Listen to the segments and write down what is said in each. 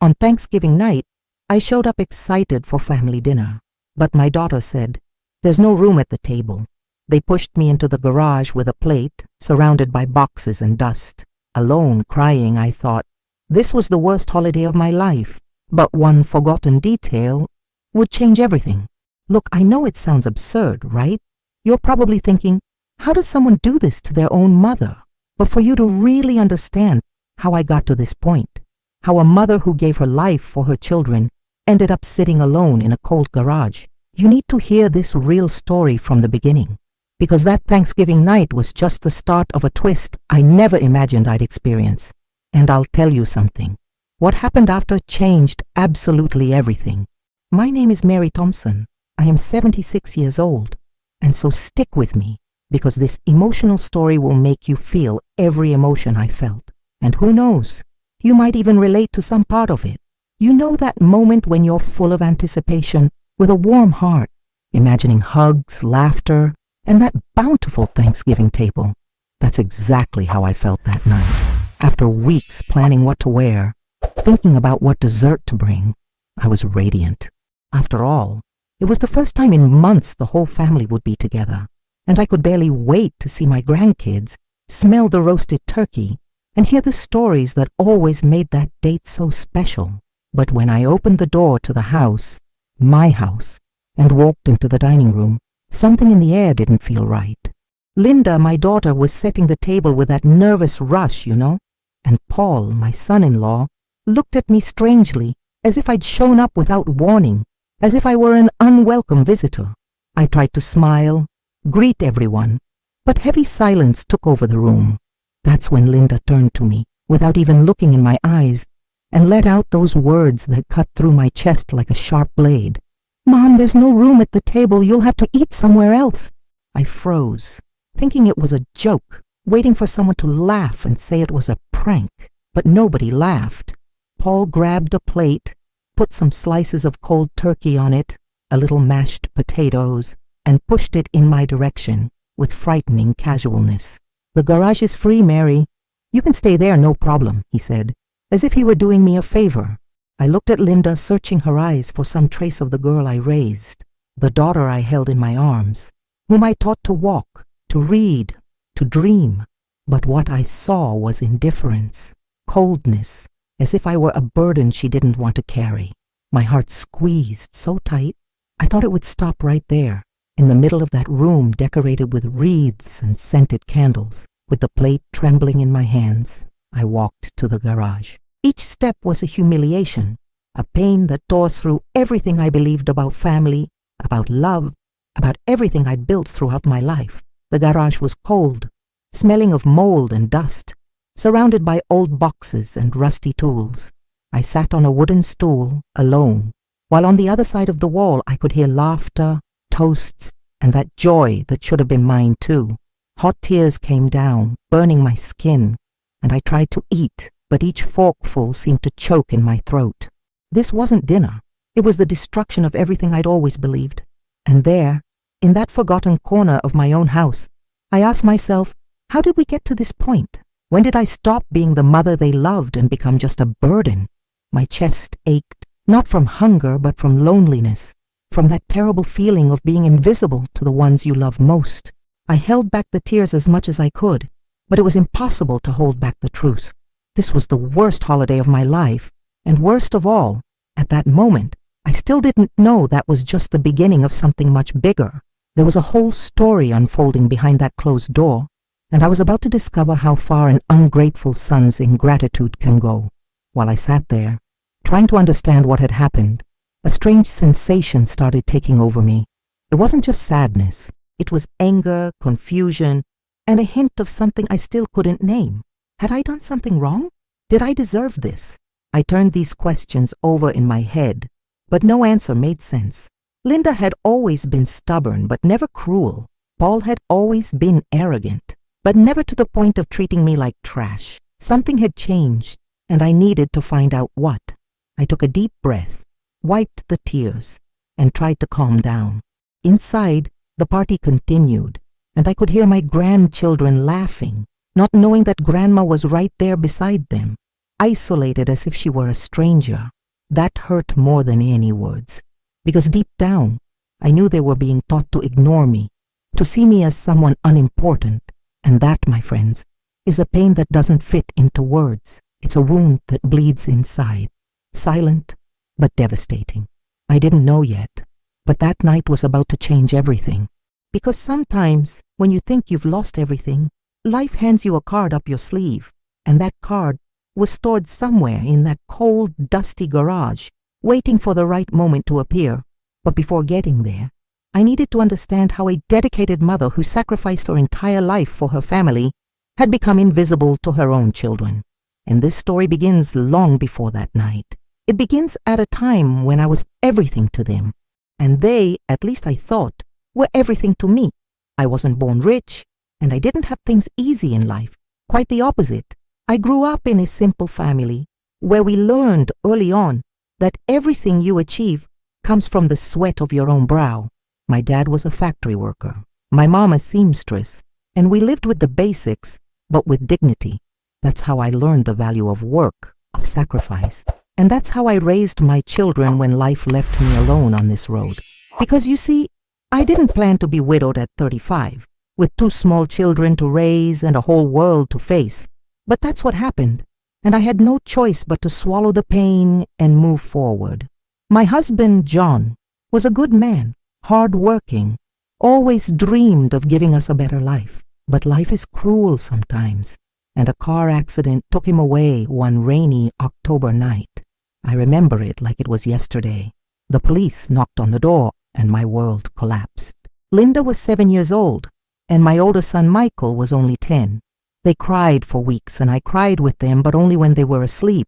On Thanksgiving night, I showed up excited for family dinner, but my daughter said, "There's no room at the table." They pushed me into the garage with a plate, surrounded by boxes and dust. Alone, crying, I thought, this was the worst holiday of my life, but one forgotten detail would change everything. Look, I know it sounds absurd, right? You're probably thinking, how does someone do this to their own mother? But for you to really understand how I got to this point, how a mother who gave her life for her children ended up sitting alone in a cold garage, you need to hear this real story from the beginning. Because that Thanksgiving night was just the start of a twist I never imagined I'd experience. And I'll tell you something. What happened after changed absolutely everything. My name is Mary Thompson. I am 76 years old. And so stick with me, because this emotional story will make you feel every emotion I felt. And who knows, you might even relate to some part of it. You know that moment when you're full of anticipation, with a warm heart, imagining hugs, laughter, and that bountiful Thanksgiving table. That's exactly how I felt that night. After weeks planning what to wear, thinking about what dessert to bring, I was radiant. After all, it was the first time in months the whole family would be together, and I could barely wait to see my grandkids, smell the roasted turkey, and hear the stories that always made that date so special. But when I opened the door to the house, my house, and walked into the dining room, something in the air didn't feel right. Linda, my daughter, was setting the table with that nervous rush, you know, and Paul, my son-in-law, looked at me strangely, as if I'd shown up without warning, as if I were an unwelcome visitor. I tried to smile, greet everyone, but heavy silence took over the room. That's when Linda turned to me, without even looking in my eyes, and let out those words that cut through my chest like a sharp blade. "Mom, there's no room at the table. You'll have to eat somewhere else." I froze, thinking it was a joke, waiting for someone to laugh and say it was a prank. But nobody laughed. Paul grabbed a plate, put some slices of cold turkey on it, a little mashed potatoes, and pushed it in my direction with frightening casualness. "The garage is free, Mary. You can stay there, no problem," he said, as if he were doing me a favor. I looked at Linda, searching her eyes for some trace of the girl I raised, the daughter I held in my arms, whom I taught to walk, to read, to dream. But what I saw was indifference, coldness, as if I were a burden she didn't want to carry. My heart squeezed so tight, I thought it would stop right there, in the middle of that room decorated with wreaths and scented candles. With the plate trembling in my hands, I walked to the garage. Each step was a humiliation, a pain that tore through everything I believed about family, about love, about everything I'd built throughout my life. The garage was cold, smelling of mold and dust, surrounded by old boxes and rusty tools. I sat on a wooden stool, alone, while on the other side of the wall I could hear laughter, toasts, and that joy that should have been mine too. Hot tears came down, burning my skin, and I tried to eat, but each forkful seemed to choke in my throat. This wasn't dinner. It was the destruction of everything I'd always believed. And there, in that forgotten corner of my own house, I asked myself, how did we get to this point? When did I stop being the mother they loved and become just a burden? My chest ached, not from hunger, but from loneliness, from that terrible feeling of being invisible to the ones you love most. I held back the tears as much as I could, but it was impossible to hold back the truth. This was the worst holiday of my life, and worst of all, at that moment, I still didn't know that was just the beginning of something much bigger. There was a whole story unfolding behind that closed door, and I was about to discover how far an ungrateful son's ingratitude can go. While I sat there, trying to understand what had happened, a strange sensation started taking over me. It wasn't just sadness. It was anger, confusion, and a hint of something I still couldn't name. Had I done something wrong? Did I deserve this? I turned these questions over in my head, but no answer made sense. Linda had always been stubborn, but never cruel. Paul had always been arrogant, but never to the point of treating me like trash. Something had changed, and I needed to find out what. I took a deep breath, wiped the tears, and tried to calm down. Inside, the party continued, and I could hear my grandchildren laughing, not knowing that Grandma was right there beside them. isolated as if she were a stranger. That hurt more than any words, because deep down, I knew they were being taught to ignore me, to see me as someone unimportant, and that, my friends, is a pain that doesn't fit into words. It's a wound that bleeds inside, silent but devastating. I didn't know yet, but that night was about to change everything. Because sometimes, when you think you've lost everything, life hands you a card up your sleeve, and that card was stored somewhere in that cold, dusty garage, waiting for the right moment to appear. But before getting there, I needed to understand how a dedicated mother who sacrificed her entire life for her family had become invisible to her own children. And this story begins long before that night. It begins at a time when I was everything to them, and they, at least I thought, were everything to me. I wasn't born rich, and I didn't have things easy in life. Quite the opposite. I grew up in a simple family where we learned early on that everything you achieve comes from the sweat of your own brow. My dad was a factory worker, my mom a seamstress, and we lived with the basics, but with dignity. That's how I learned the value of work, of sacrifice. And that's how I raised my children when life left me alone on this road. Because you see, I didn't plan to be widowed at 35, with 2 small children to raise and a whole world to face. But that's what happened, and I had no choice but to swallow the pain and move forward. My husband, John, was a good man, hard-working, always dreamed of giving us a better life. But life is cruel sometimes, and a car accident took him away one rainy October night. I remember it like it was yesterday. The police knocked on the door, and my world collapsed. Linda was 7 years old, and my older son Michael was only 10. They cried for weeks, and I cried with them, but only when they were asleep.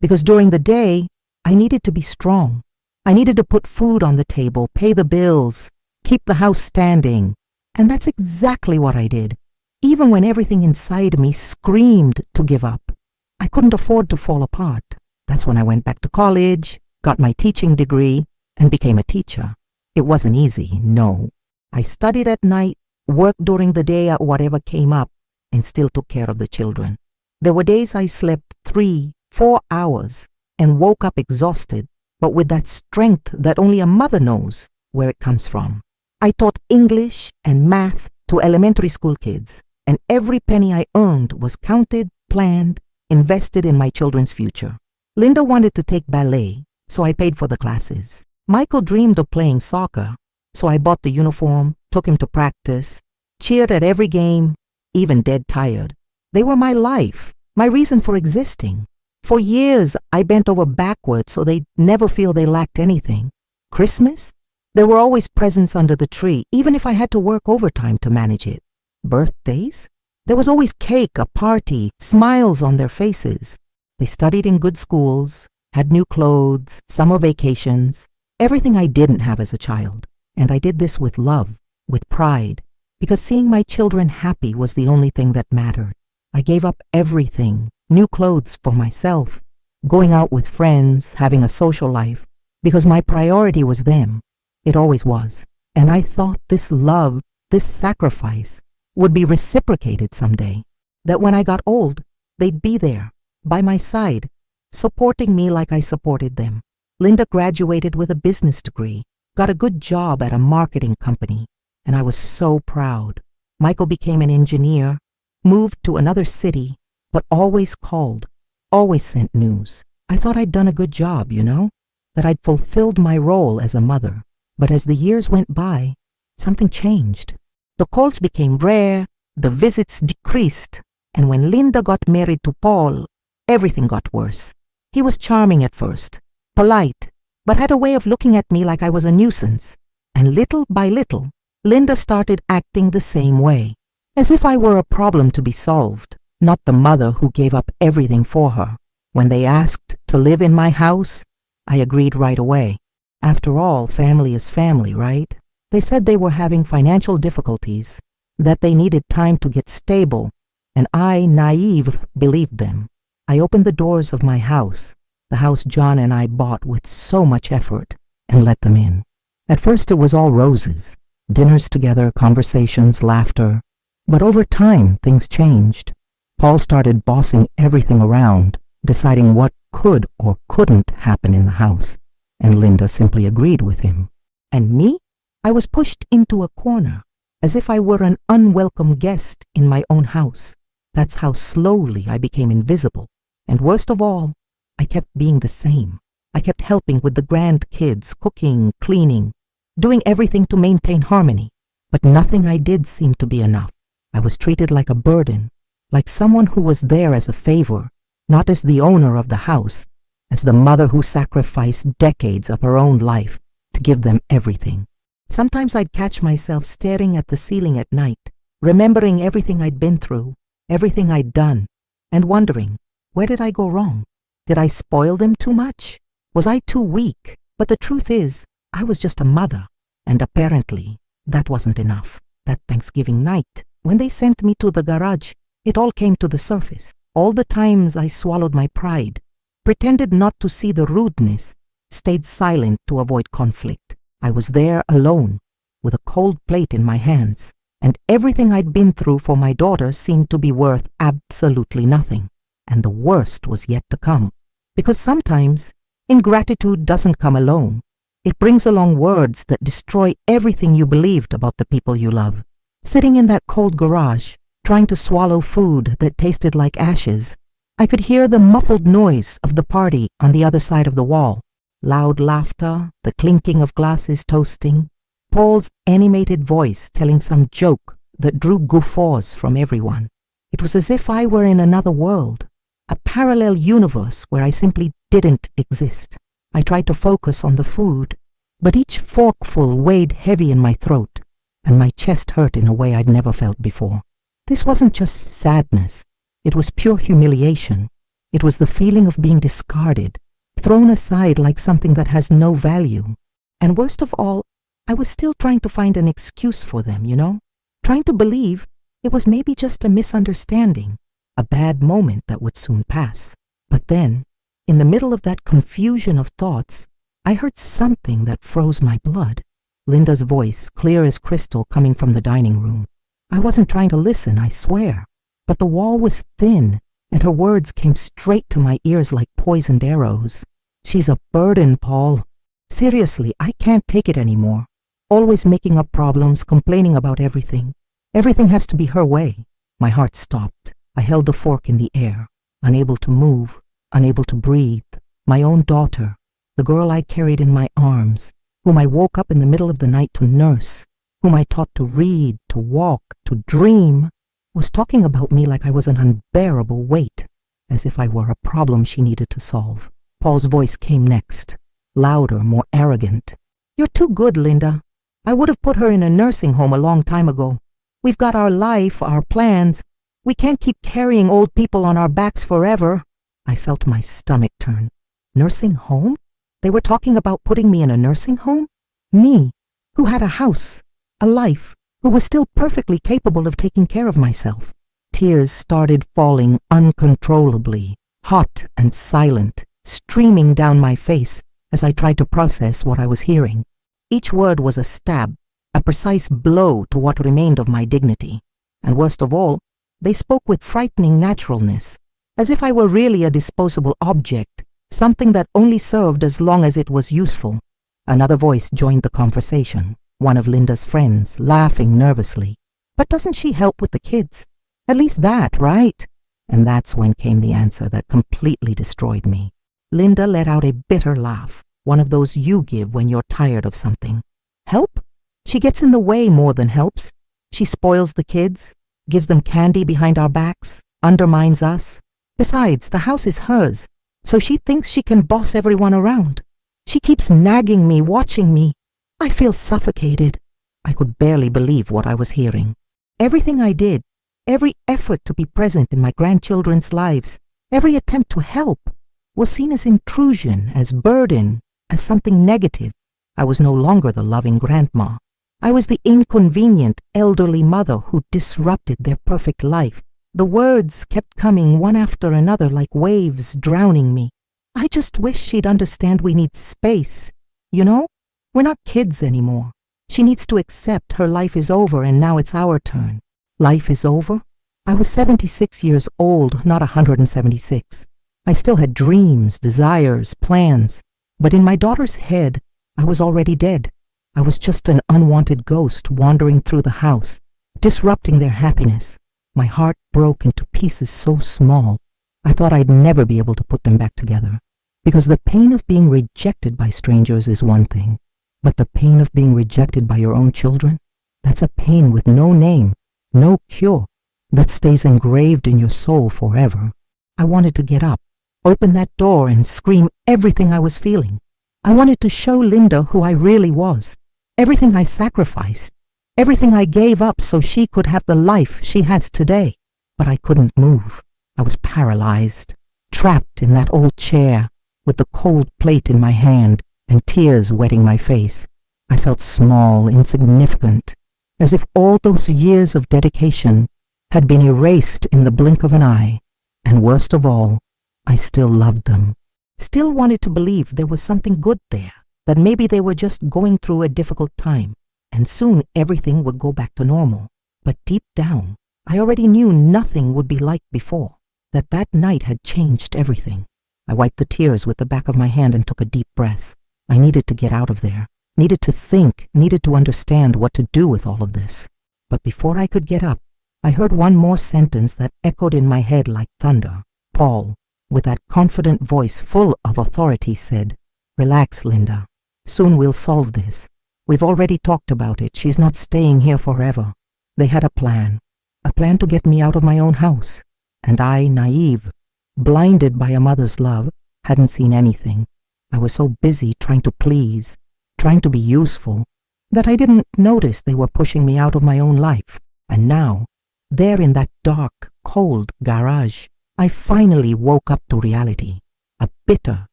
Because during the day, I needed to be strong. I needed to put food on the table, pay the bills, keep the house standing. And that's exactly what I did, even when everything inside me screamed to give up. I couldn't afford to fall apart. That's when I went back to college, got my teaching degree, and became a teacher. It wasn't easy, no. I studied at night, worked during the day at whatever came up, and still took care of the children. There were days I slept 3, 4 hours and woke up exhausted, but with that strength that only a mother knows where it comes from. I taught English and math to elementary school kids, and every penny I earned was counted, planned, invested in my children's future. Linda wanted to take ballet, so I paid for the classes. Michael dreamed of playing soccer, so I bought the uniform, took him to practice, cheered at every game, even dead tired. They were my life, my reason for existing. For years, I bent over backwards so they'd never feel they lacked anything. Christmas? There were always presents under the tree, even if I had to work overtime to manage it. Birthdays? There was always cake, a party, smiles on their faces. They studied in good schools, had new clothes, summer vacations, everything I didn't have as a child. And I did this with love, with pride, because seeing my children happy was the only thing that mattered. I gave up everything, new clothes for myself, going out with friends, having a social life, because my priority was them. It always was. And I thought this love, this sacrifice, would be reciprocated someday. That when I got old, they'd be there, by my side, supporting me like I supported them. Linda graduated with a business degree, got a good job at a marketing company, and I was so proud. Michael became an engineer, moved to another city, but always called, always sent news. I thought I'd done a good job, that I'd fulfilled my role as a mother. But as the years went by, something changed. The calls became rare, the visits decreased, and when Linda got married to Paul, everything got worse. He was charming at first, polite, but had a way of looking at me like I was a nuisance. And little by little, Linda started acting the same way, as if I were a problem to be solved, not the mother who gave up everything for her. When they asked to live in my house, I agreed right away. After all, family is family, right? They said they were having financial difficulties, that they needed time to get stable, and I, naive, believed them. I opened the doors of my house, the house John and I bought with so much effort, and let them in. At first it was all roses, dinners together, conversations, laughter. But over time, things changed. Paul started bossing everything around, deciding what could or couldn't happen in the house, and Linda simply agreed with him. And me? I was pushed into a corner, as if I were an unwelcome guest in my own house. That's how slowly I became invisible. And worst of all, I kept being the same. I kept helping with the grandkids, cooking, cleaning, doing everything to maintain harmony. But nothing I did seemed to be enough. I was treated like a burden, like someone who was there as a favor, not as the owner of the house, as the mother who sacrificed decades of her own life to give them everything. Sometimes I'd catch myself staring at the ceiling at night, remembering everything I'd been through, everything I'd done, and wondering, where did I go wrong? Did I spoil them too much? Was I too weak? But the truth is, I was just a mother, and apparently that wasn't enough. That Thanksgiving night, when they sent me to the garage, it all came to the surface. All the times I swallowed my pride, pretended not to see the rudeness, stayed silent to avoid conflict. I was there alone, with a cold plate in my hands, and everything I'd been through for my daughter seemed to be worth absolutely nothing. And the worst was yet to come, because sometimes ingratitude doesn't come alone. It brings along words that destroy everything you believed about the people you love. Sitting in that cold garage, trying to swallow food that tasted like ashes, I could hear the muffled noise of the party on the other side of the wall. Loud laughter, the clinking of glasses toasting, Paul's animated voice telling some joke that drew guffaws from everyone. It was as if I were in another world, a parallel universe where I simply didn't exist. I tried to focus on the food, but each forkful weighed heavy in my throat, and my chest hurt in a way I'd never felt before. This wasn't just sadness. It was pure humiliation. It was the feeling of being discarded, thrown aside like something that has no value. And worst of all, I was still trying to find an excuse for them, trying to believe it was maybe just a misunderstanding, a bad moment that would soon pass. But then, in the middle of that confusion of thoughts, I heard something that froze my blood. Linda's voice, clear as crystal, coming from the dining room. I wasn't trying to listen, I swear, but the wall was thin, and her words came straight to my ears like poisoned arrows. She's a burden, Paul. Seriously, I can't take it anymore. Always making up problems, complaining about everything. Everything has to be her way. My heart stopped. I held the fork in the air, unable to move, unable to breathe. My own daughter, the girl I carried in my arms, whom I woke up in the middle of the night to nurse, whom I taught to read, to walk, to dream, was talking about me like I was an unbearable weight, as if I were a problem she needed to solve. Paul's voice came next, louder, more arrogant. You're too good, Linda. I would have put her in a nursing home a long time ago. We've got our life, our plans. We can't keep carrying old people on our backs forever. I felt my stomach turn. Nursing home? They were talking about putting me in a nursing home? Me, who had a house, a life, who was still perfectly capable of taking care of myself. Tears started falling uncontrollably, hot and silent, streaming down my face as I tried to process what I was hearing. Each word was a stab, a precise blow to what remained of my dignity. And worst of all, they spoke with frightening naturalness, as if I were really a disposable object, something that only served as long as it was useful. Another voice joined the conversation, one of Linda's friends, laughing nervously. But doesn't she help with the kids? At least that, right? And that's when came the answer that completely destroyed me. Linda let out a bitter laugh, one of those you give when you're tired of something. Help? She gets in the way more than helps. She spoils the kids, gives them candy behind our backs, undermines us. Besides, the house is hers, so she thinks she can boss everyone around. She keeps nagging me, watching me. I feel suffocated. I could barely believe what I was hearing. Everything I did, every effort to be present in my grandchildren's lives, every attempt to help, was seen as intrusion, as burden, as something negative. I was no longer the loving grandma. I was the inconvenient elderly mother who disrupted their perfect life. The words kept coming one after another like waves drowning me. I just wish she'd understand we need space. We're not kids anymore. She needs to accept her life is over and now it's our turn. Life is over? I was 76 years old, not 176. I still had dreams, desires, plans, but in my daughter's head, I was already dead. I was just an unwanted ghost wandering through the house, disrupting their happiness. My heart broke into pieces so small, I thought I'd never be able to put them back together. Because the pain of being rejected by strangers is one thing, but the pain of being rejected by your own children, that's a pain with no name, no cure, that stays engraved in your soul forever. I wanted to get up, open that door and scream everything I was feeling. I wanted to show Linda who I really was, everything I sacrificed, everything I gave up so she could have the life she has today. But I couldn't move. I was paralyzed, trapped in that old chair, with the cold plate in my hand and tears wetting my face. I felt small, insignificant, as if all those years of dedication had been erased in the blink of an eye. And worst of all, I still loved them. Still wanted to believe there was something good there, that maybe they were just going through a difficult time, and soon everything would go back to normal. But deep down, I already knew nothing would be like before, that that night had changed everything. I wiped the tears with the back of my hand and took a deep breath. I needed to get out of there, needed to think, needed to understand what to do with all of this. But before I could get up, I heard one more sentence that echoed in my head like thunder. Paul, with that confident voice full of authority, said, "Relax, Linda. Soon we'll solve this. We've already talked about it. She's not staying here forever." They had a plan to get me out of my own house. And I, naive, blinded by a mother's love, hadn't seen anything. I was so busy trying to please, trying to be useful, that I didn't notice they were pushing me out of my own life. And now, there in that dark, cold garage, I finally woke up to reality. A bitter,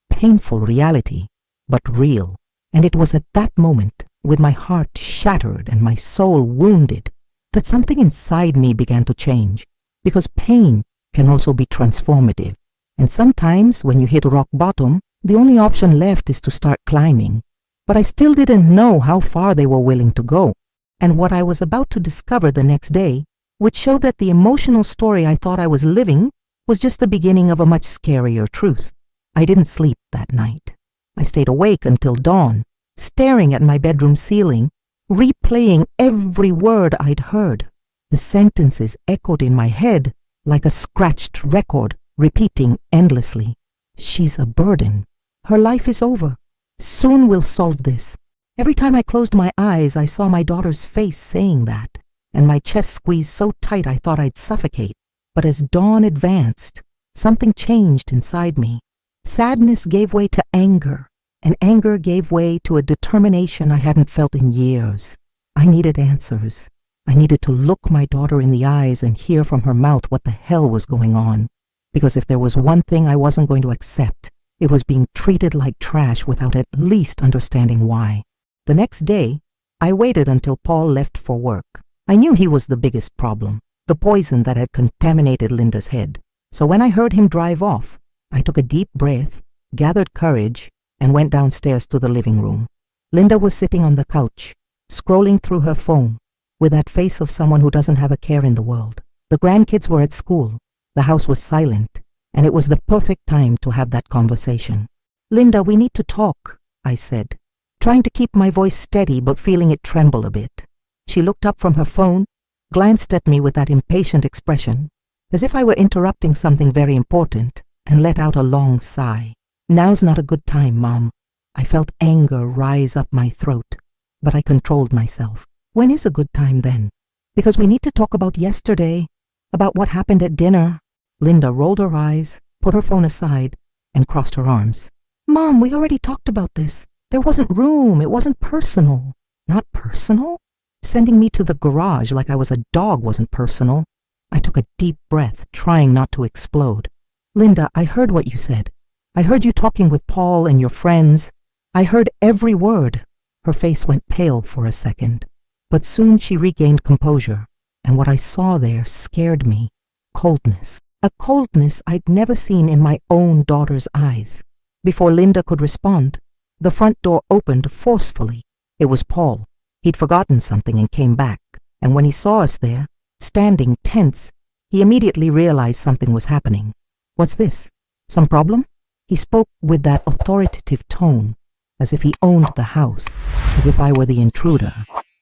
painful reality, but real. And it was at that moment, with my heart shattered and my soul wounded, that something inside me began to change. Because pain can also be transformative. And sometimes, when you hit rock bottom, the only option left is to start climbing. But I still didn't know how far they were willing to go. And what I was about to discover the next day would show that the emotional story I thought I was living was just the beginning of a much scarier truth. I didn't sleep that night. I stayed awake until dawn, staring at my bedroom ceiling, replaying every word I'd heard. The sentences echoed in my head like a scratched record, repeating endlessly. She's a burden. Her life is over. Soon we'll solve this. Every time I closed my eyes, I saw my daughter's face saying that, and my chest squeezed so tight I thought I'd suffocate. But as dawn advanced, something changed inside me. Sadness gave way to anger, and anger gave way to a determination I hadn't felt in years. I needed answers. I needed to look my daughter in the eyes and hear from her mouth what the hell was going on. Because if there was one thing I wasn't going to accept, it was being treated like trash without at least understanding why. The next day, I waited until Paul left for work. I knew he was the biggest problem, the poison that had contaminated Linda's head. So when I heard him drive off, I took a deep breath, gathered courage, and went downstairs to the living room. Linda was sitting on the couch, scrolling through her phone, with that face of someone who doesn't have a care in the world. The grandkids were at school, the house was silent, and it was the perfect time to have that conversation. "Linda, we need to talk," I said, trying to keep my voice steady but feeling it tremble a bit. She looked up from her phone, glanced at me with that impatient expression, as if I were interrupting something very important, and let out a long sigh. "Now's not a good time, Mom." I felt anger rise up my throat, but I controlled myself. "When is a good time then? Because we need to talk about yesterday, about what happened at dinner." Linda rolled her eyes, put her phone aside, and crossed her arms. "Mom, we already talked about this. There wasn't room. It wasn't personal." "Not personal?" Sending me to the garage like I was a dog wasn't personal. I took a deep breath, trying not to explode. "Linda, I heard what you said. I heard you talking with Paul and your friends. I heard every word." Her face went pale for a second, but soon she regained composure, and what I saw there scared me. Coldness. A coldness I'd never seen in my own daughter's eyes. Before Linda could respond, the front door opened forcefully. It was Paul. He'd forgotten something and came back, and when he saw us there, standing tense, he immediately realized something was happening. "What's this?" Some problem? He spoke with that authoritative tone, as if he owned the house, as if I were the intruder.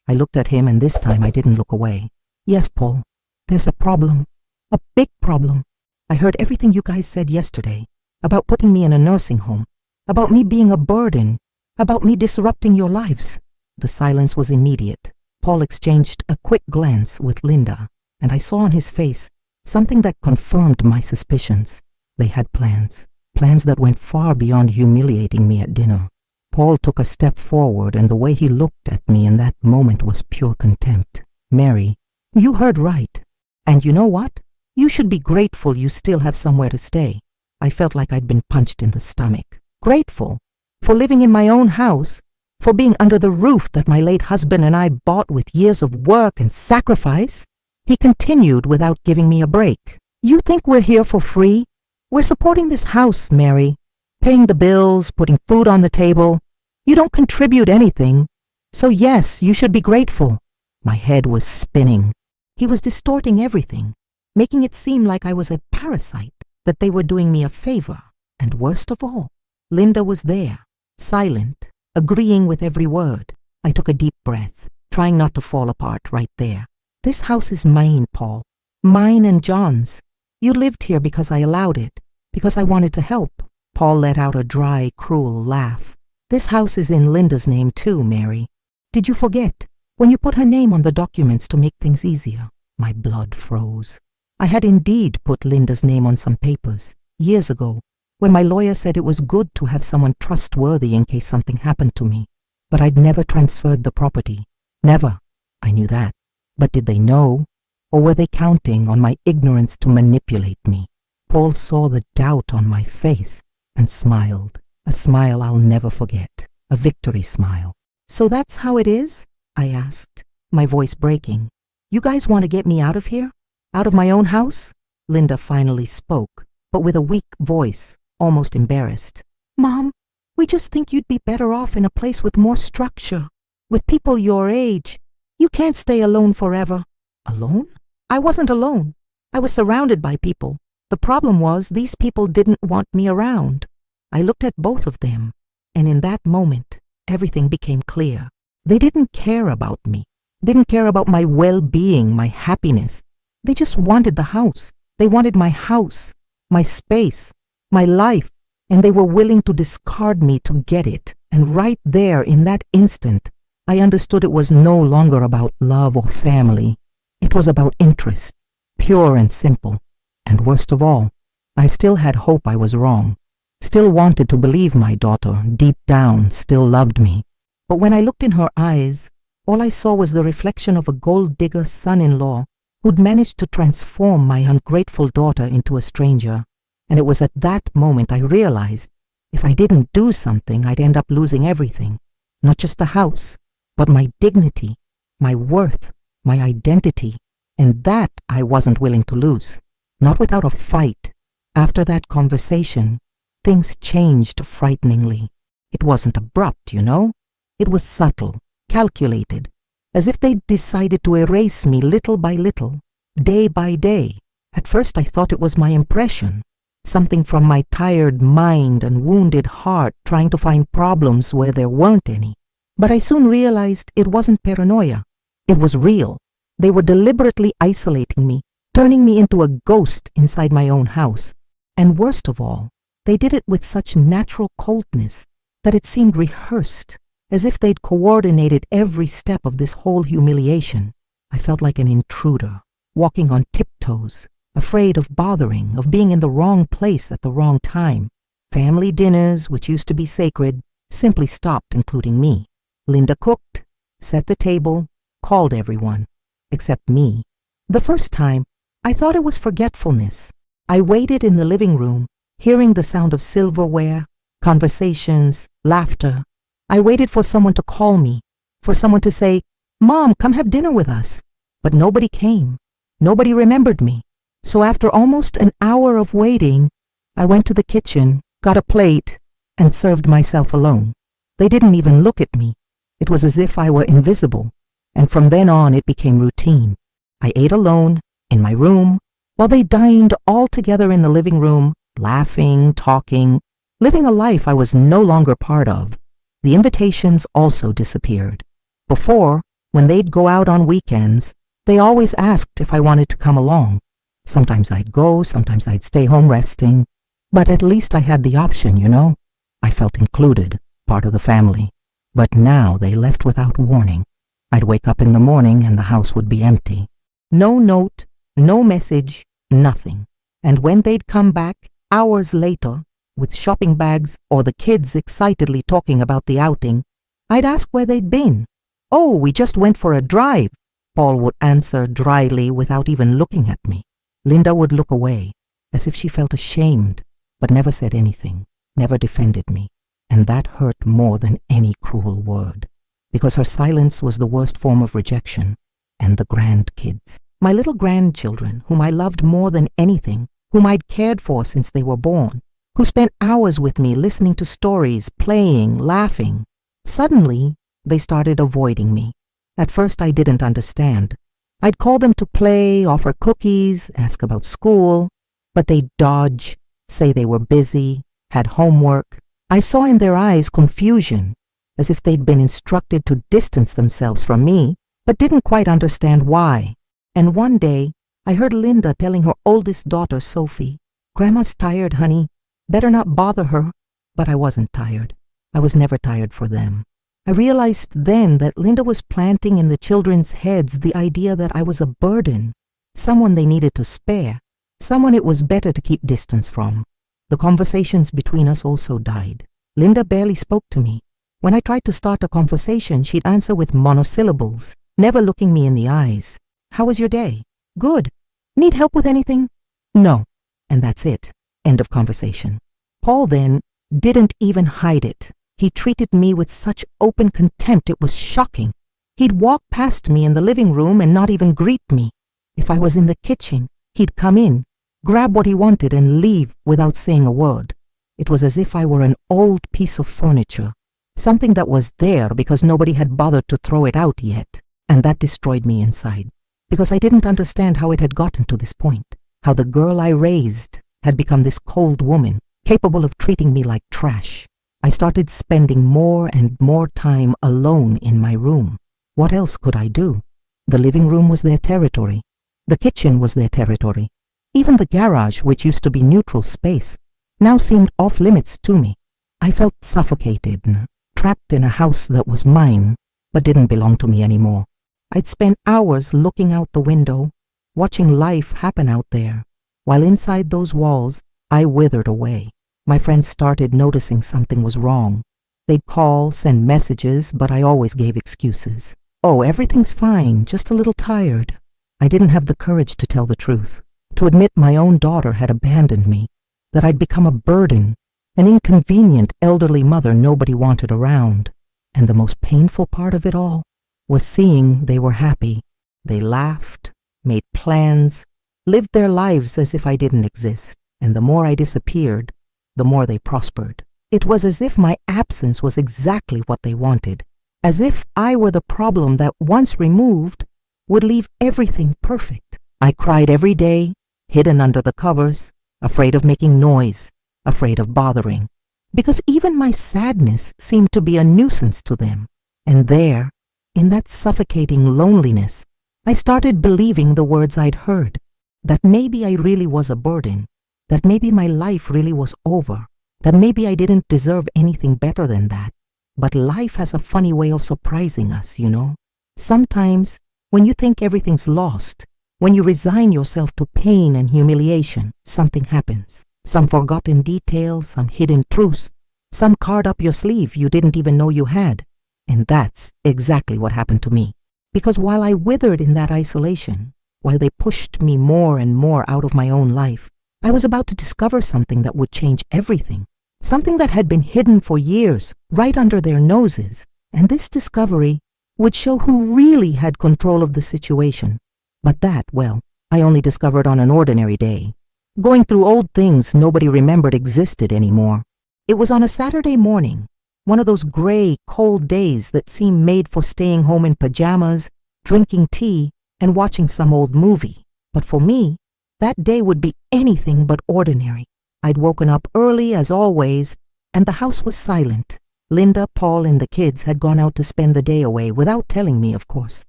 I looked at him, and this time I didn't look away. Yes, Paul, there's a problem. A big problem. I heard everything you guys said yesterday, about putting me in a nursing home, about me being a burden, about me disrupting your lives. The silence was immediate. Paul exchanged a quick glance with Linda, and I saw on his face something that confirmed my suspicions. They had plans that went far beyond humiliating me at dinner. Paul took a step forward, and the way he looked at me in that moment was pure contempt. Mary, you heard right. And you know what? You should be grateful you still have somewhere to stay. I felt like I'd been punched in the stomach. Grateful for living in my own house, for being under the roof that my late husband and I bought with years of work and sacrifice. He continued without giving me a break. You think we're here for free? We're supporting this house, Mary, paying the bills, putting food on the table. You don't contribute anything. So yes, you should be grateful. My head was spinning. He was distorting everything, making it seem like I was a parasite, that they were doing me a favor. And worst of all, Linda was there, silent, agreeing with every word. I took a deep breath, trying not to fall apart right there. This house is mine, Paul. Mine and John's. You lived here because I allowed it, because I wanted to help. Paul let out a dry, cruel laugh. This house is in Linda's name too, Mary. Did you forget? When you put her name on the documents to make things easier. My blood froze. I had indeed put Linda's name on some papers, years ago, when my lawyer said it was good to have someone trustworthy in case something happened to me. But I'd never transferred the property. Never. I knew that. But did they know? Or were they counting on my ignorance to manipulate me? Paul saw the doubt on my face and smiled. A smile I'll never forget. A victory smile. So that's how it is? I asked, my voice breaking. You guys want to get me out of here? Out of my own house? Linda finally spoke, but with a weak voice, almost embarrassed. Mom, we just think you'd be better off in a place with more structure, with people your age. You can't stay alone forever. Alone? I wasn't alone. I was surrounded by people. The problem was these people didn't want me around. I looked at both of them, and in that moment, everything became clear. They didn't care about me, didn't care about my well-being, my happiness. They just wanted the house. They wanted my house, my space, my life, and they were willing to discard me to get it. And right there, in that instant, I understood it was no longer about love or family. It was about interest, pure and simple. And worst of all, I still had hope I was wrong, still wanted to believe my daughter, deep down, still loved me. But when I looked in her eyes, all I saw was the reflection of a gold-digger son-in-law who'd managed to transform my ungrateful daughter into a stranger. And it was at that moment I realized if I didn't do something, I'd end up losing everything. Not just the house, but my dignity, my worth, my identity. And that I wasn't willing to lose. Not without a fight. After that conversation, things changed frighteningly. It wasn't abrupt, you know. It was subtle, calculated, as if they'd decided to erase me little by little, day by day. At first I thought it was my impression, something from my tired mind and wounded heart trying to find problems where there weren't any. But I soon realized it wasn't paranoia. It was real. They were deliberately isolating me, turning me into a ghost inside my own house. And worst of all, they did it with such natural coldness that it seemed rehearsed, as if they'd coordinated every step of this whole humiliation. I felt like an intruder, walking on tiptoes, afraid of bothering, of being in the wrong place at the wrong time. Family dinners, which used to be sacred, simply stopped including me. Linda cooked, set the table, called everyone, except me. The first time, I thought it was forgetfulness. I waited in the living room, hearing the sound of silverware, conversations, laughter. I waited for someone to call me, for someone to say, "Mom, come have dinner with us." But nobody came. Nobody remembered me. So after almost an hour of waiting, I went to the kitchen, got a plate, and served myself alone. They didn't even look at me. It was as if I were invisible, and from then on it became routine. I ate alone, in my room, while they dined all together in the living room, laughing, talking, living a life I was no longer part of. The invitations also disappeared. Before, when they'd go out on weekends, they always asked if I wanted to come along. Sometimes I'd go, sometimes I'd stay home resting, but at least I had the option, you know. I felt included, part of the family. But now they left without warning. I'd wake up in the morning and the house would be empty. No note, no message, nothing. And when they'd come back, hours later, with shopping bags or the kids excitedly talking about the outing, I'd ask where they'd been. "Oh, we just went for a drive," Paul would answer dryly without even looking at me. Linda would look away, as if she felt ashamed, but never said anything, never defended me. And that hurt more than any cruel word, because her silence was the worst form of rejection. And the grandkids, my little grandchildren, whom I loved more than anything, whom I'd cared for since they were born, who spent hours with me listening to stories, playing, laughing. Suddenly, they started avoiding me. At first, I didn't understand. I'd call them to play, offer cookies, ask about school, but they'd dodge, say they were busy, had homework. I saw in their eyes confusion, as if they'd been instructed to distance themselves from me, but didn't quite understand why. And one day, I heard Linda telling her oldest daughter, Sophie, "Grandma's tired, honey. Better not bother her." But I wasn't tired. I was never tired for them. I realized then that Linda was planting in the children's heads the idea that I was a burden, someone they needed to spare, someone it was better to keep distance from. The conversations between us also died. Linda barely spoke to me. When I tried to start a conversation, she'd answer with monosyllables, never looking me in the eyes. "How was your day?" "Good." "Need help with anything?" "No." And that's it. End of conversation. Paul then didn't even hide it. He treated me with such open contempt it was shocking. He'd walk past me in the living room and not even greet me. If I was in the kitchen, he'd come in, grab what he wanted and leave without saying a word. It was as if I were an old piece of furniture, something that was there because nobody had bothered to throw it out yet. And that destroyed me inside, because I didn't understand how it had gotten to this point, how the girl I raised had become this cold woman, capable of treating me like trash. I started spending more and more time alone in my room. What else could I do? The living room was their territory. The kitchen was their territory. Even the garage, which used to be neutral space, now seemed off limits to me. I felt suffocated, trapped in a house that was mine, but didn't belong to me anymore. I'd spend hours looking out the window, watching life happen out there, while inside those walls, I withered away. My friends started noticing something was wrong. They'd call, send messages, but I always gave excuses. "Oh, everything's fine, just a little tired." I didn't have the courage to tell the truth, to admit my own daughter had abandoned me, that I'd become a burden, an inconvenient elderly mother nobody wanted around. And the most painful part of it all was seeing they were happy. They laughed, made plans, lived their lives as if I didn't exist. And the more I disappeared, the more they prospered. It was as if my absence was exactly what they wanted, as if I were the problem that, once removed, would leave everything perfect. I cried every day, hidden under the covers, afraid of making noise, afraid of bothering, because even my sadness seemed to be a nuisance to them. And there, in that suffocating loneliness, I started believing the words I'd heard, that maybe I really was a burden, that maybe my life really was over, that maybe I didn't deserve anything better than that. But life has a funny way of surprising us, you know. Sometimes, when you think everything's lost, when you resign yourself to pain and humiliation, something happens. Some forgotten detail, some hidden truth, some card up your sleeve you didn't even know you had. And that's exactly what happened to me. Because while I withered in that isolation, while they pushed me more and more out of my own life, I was about to discover something that would change everything, something that had been hidden for years, right under their noses. And this discovery would show who really had control of the situation. But that, well, I only discovered on an ordinary day, going through old things nobody remembered existed anymore. It was on a Saturday morning, one of those gray, cold days that seem made for staying home in pajamas, drinking tea, and watching some old movie. But for me, that day would be anything but ordinary. I'd woken up early as always, and the house was silent. Linda, Paul, and the kids had gone out to spend the day away without telling me, of course.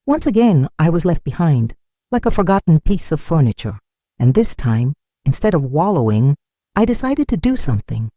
Once again, I was left behind, like a forgotten piece of furniture. And this time, instead of wallowing, I decided to do something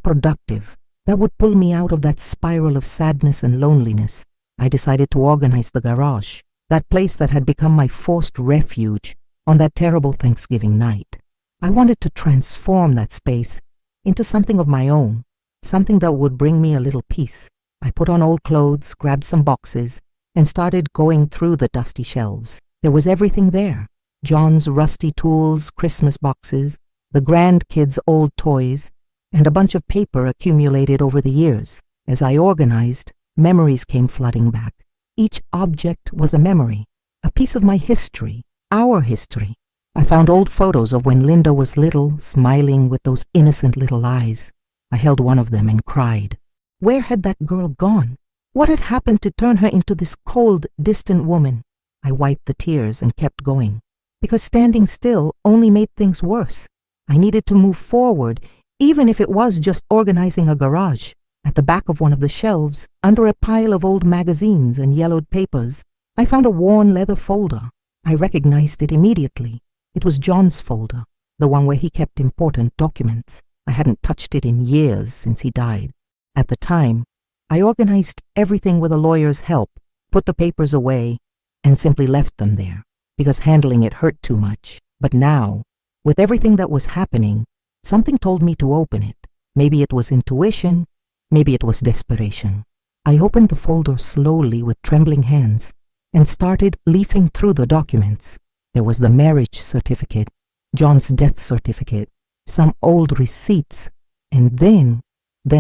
productive that would pull me out of that spiral of sadness and loneliness. I decided to organize the garage, that place that had become my forced refuge on that terrible Thanksgiving night. I wanted to transform that space into something of my own, something that would bring me a little peace. I put on old clothes, grabbed some boxes, and started going through the dusty shelves. There was everything there. John's rusty tools, Christmas boxes, the grandkids' old toys, and a bunch of paper accumulated over the years. As I organized, memories came flooding back. Each object was a memory, a piece of my history, our history. I found old photos of when Linda was little, smiling with those innocent little eyes. I held one of them and cried. Where had that girl gone? What had happened to turn her into this cold, distant woman? I wiped the tears and kept going, because standing still only made things worse. I needed to move forward, even if it was just organizing a garage. At the back of one of the shelves, under a pile of old magazines and yellowed papers, I found a worn leather folder. I recognized it immediately. It was John's folder, the one where he kept important documents. I hadn't touched it in years since he died. At the time, I organized everything with a lawyer's help, put the papers away, and simply left them there, because handling it hurt too much. But now, with everything that was happening, something told me to open it. Maybe it was intuition, maybe it was desperation. I opened the folder slowly with trembling hands and started leafing through the documents. There was the marriage certificate, John's death certificate, some old receipts, and then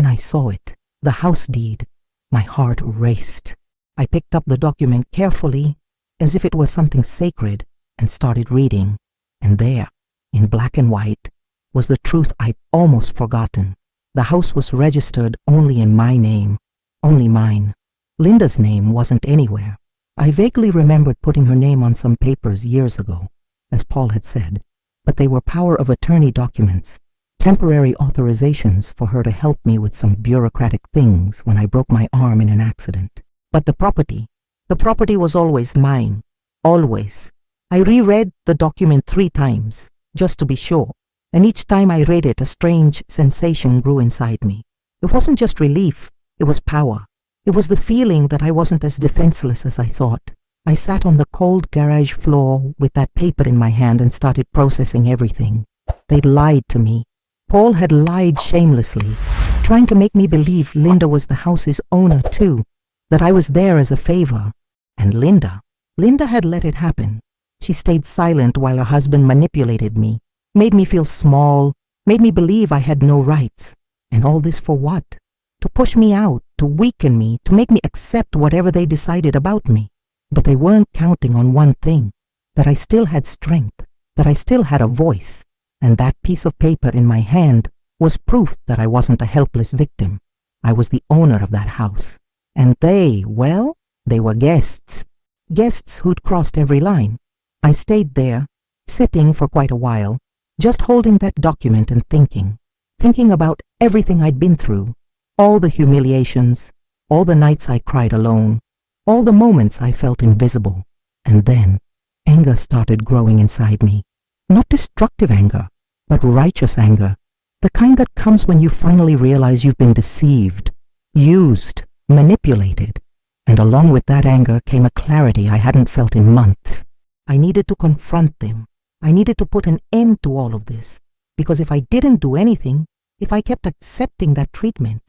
I saw it, the house deed. My heart raced. I picked up the document carefully, as if it was something sacred, and started reading. And there, in black and white, was the truth I'd almost forgotten. The house was registered only in my name, only mine. Linda's name wasn't anywhere. I vaguely remembered putting her name on some papers years ago, as Paul had said, but they were power of attorney documents, temporary authorizations for her to help me with some bureaucratic things when I broke my arm in an accident. But the property was always mine, always. I reread the document 3 times, just to be sure, and each time I read it, a strange sensation grew inside me. It wasn't just relief, it was power. It was the feeling that I wasn't as defenseless as I thought. I sat on the cold garage floor with that paper in my hand and started processing everything. They'd lied to me. Paul had lied shamelessly, trying to make me believe Linda was the house's owner too, that I was there as a favor. And Linda had let it happen. She stayed silent while her husband manipulated me, made me feel small, made me believe I had no rights. And all this for what? To push me out, to weaken me, to make me accept whatever they decided about me. But they weren't counting on one thing, that I still had strength, that I still had a voice. And that piece of paper in my hand was proof that I wasn't a helpless victim. I was the owner of that house. And they were guests. Guests who'd crossed every line. I stayed there, sitting for quite a while, just holding that document and thinking about everything I'd been through, all the humiliations, all the nights I cried alone, all the moments I felt invisible. And then anger started growing inside me. Not destructive anger, but righteous anger, the kind that comes when you finally realize you've been deceived, used, manipulated. And along with that anger came a clarity I hadn't felt in months. I needed to confront them. I needed to put an end to all of this, because if I didn't do anything, if I kept accepting that treatment,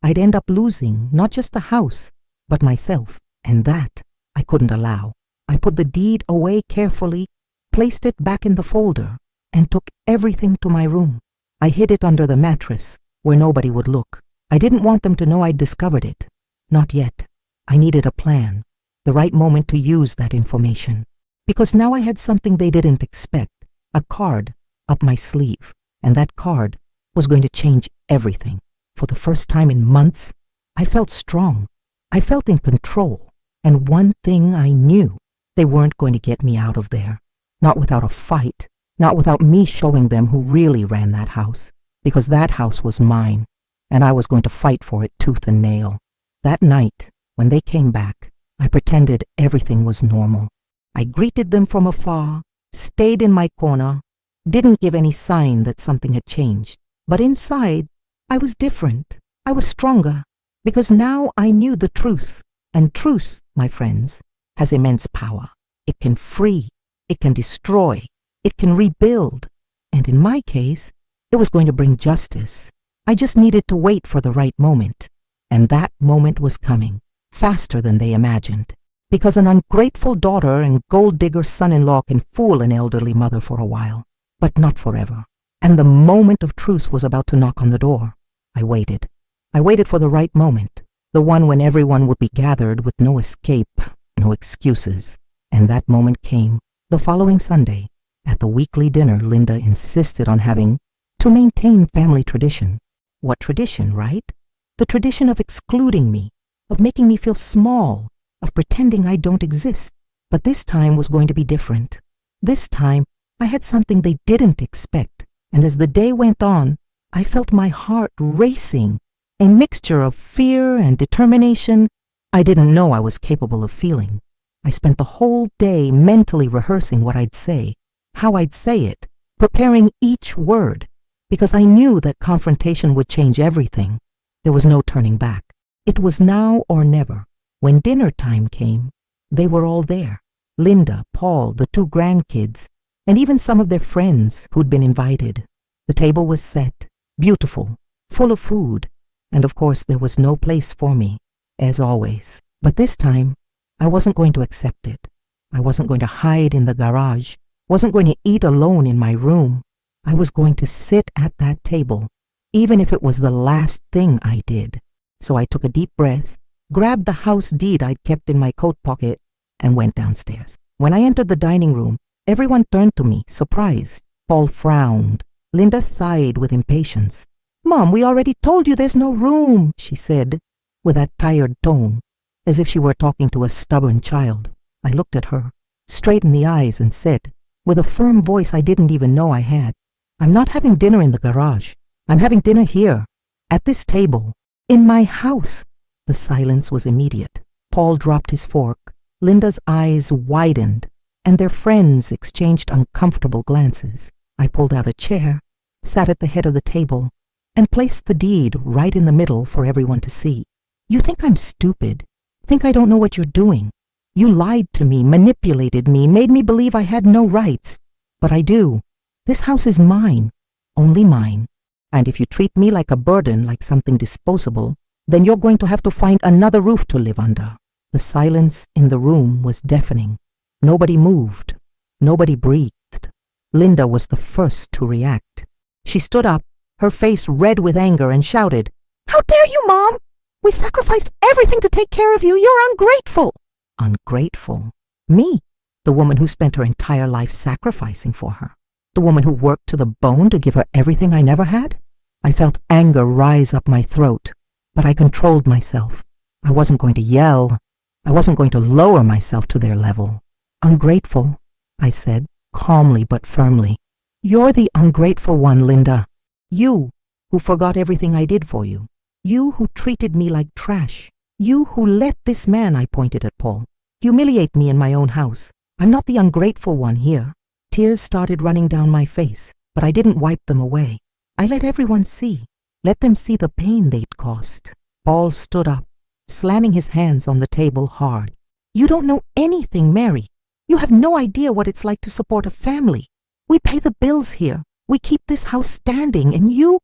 I'd end up losing not just the house, but myself, and that I couldn't allow. I put the deed away carefully, placed it back in the folder, and took everything to my room. I hid it under the mattress, where nobody would look. I didn't want them to know I'd discovered it. Not yet. I needed a plan, the right moment to use that information. Because now I had something they didn't expect, a card up my sleeve, and that card was going to change everything. For the first time in months, I felt strong. I felt in control. And one thing I knew, they weren't going to get me out of there. Not without a fight, Not without me showing them who really ran that house, because that house was mine, and I was going to fight for it tooth and nail. That night, when they came back, I pretended everything was normal. I greeted them from afar, stayed in my corner, didn't give any sign that something had changed. But inside, I was different. I was stronger, because now I knew the truth. And truth, my friends, has immense power. It can free, it can destroy, it can rebuild. And in my case, it was going to bring justice. I just needed to wait for the right moment. And that moment was coming, faster than they imagined. Because an ungrateful daughter and gold-digger son-in-law can fool an elderly mother for a while, but not forever. And the moment of truth was about to knock on the door. I waited. I waited for the right moment, the one when everyone would be gathered with no escape, no excuses. And that moment came. The following Sunday, at the weekly dinner Linda insisted on having to maintain family tradition. What tradition, right? The tradition of excluding me, of making me feel small, of pretending I don't exist. But this time was going to be different. This time, I had something they didn't expect, and as the day went on, I felt my heart racing, a mixture of fear and determination I didn't know I was capable of feeling. I spent the whole day mentally rehearsing what I'd say, how I'd say it, preparing each word, because I knew that confrontation would change everything. There was no turning back. It was now or never. When dinner time came, they were all there. Linda, Paul, the 2 grandkids, and even some of their friends who'd been invited. The table was set, beautiful, full of food, and of course there was no place for me, as always. But this time, I wasn't going to accept it. I wasn't going to hide in the garage, wasn't going to eat alone in my room. I was going to sit at that table, even if it was the last thing I did. So I took a deep breath, grabbed the house deed I'd kept in my coat pocket, and went downstairs. When I entered the dining room, everyone turned to me, surprised. Paul frowned. Linda sighed with impatience. "Mom, we already told you there's no room," she said, with that tired tone, as if she were talking to a stubborn child. I looked at her, straight in the eyes, and said, with a firm voice I didn't even know I had, "I'm not having dinner in the garage. I'm having dinner here, at this table, in my house." The silence was immediate. Paul dropped his fork. Linda's eyes widened, and their friends exchanged uncomfortable glances. I pulled out a chair, sat at the head of the table, and placed the deed right in the middle for everyone to see. "You think I'm stupid? Think I don't know what you're doing? You lied to me, manipulated me, made me believe I had no rights. But I do. This house is mine, only mine. And if you treat me like a burden, like something disposable, then you're going to have to find another roof to live under." The silence in the room was deafening. Nobody moved. Nobody breathed. Linda was the first to react. She stood up, her face red with anger, and shouted, "How dare you, Mom? We sacrificed everything to take care of you. You're ungrateful." Ungrateful? Me? The woman who spent her entire life sacrificing for her? The woman who worked to the bone to give her everything I never had? I felt anger rise up my throat, but I controlled myself. I wasn't going to yell. I wasn't going to lower myself to their level. "Ungrateful," I said, calmly but firmly. "You're the ungrateful one, Linda. You, who forgot everything I did for you. You who treated me like trash. You who let this man," I pointed at Paul, "humiliate me in my own house. I'm not the ungrateful one here." Tears started running down my face, but I didn't wipe them away. I let everyone see. Let them see the pain they'd caused. Paul stood up, slamming his hands on the table hard. "You don't know anything, Mary. You have no idea what it's like to support a family. We pay the bills here. We keep this house standing, and you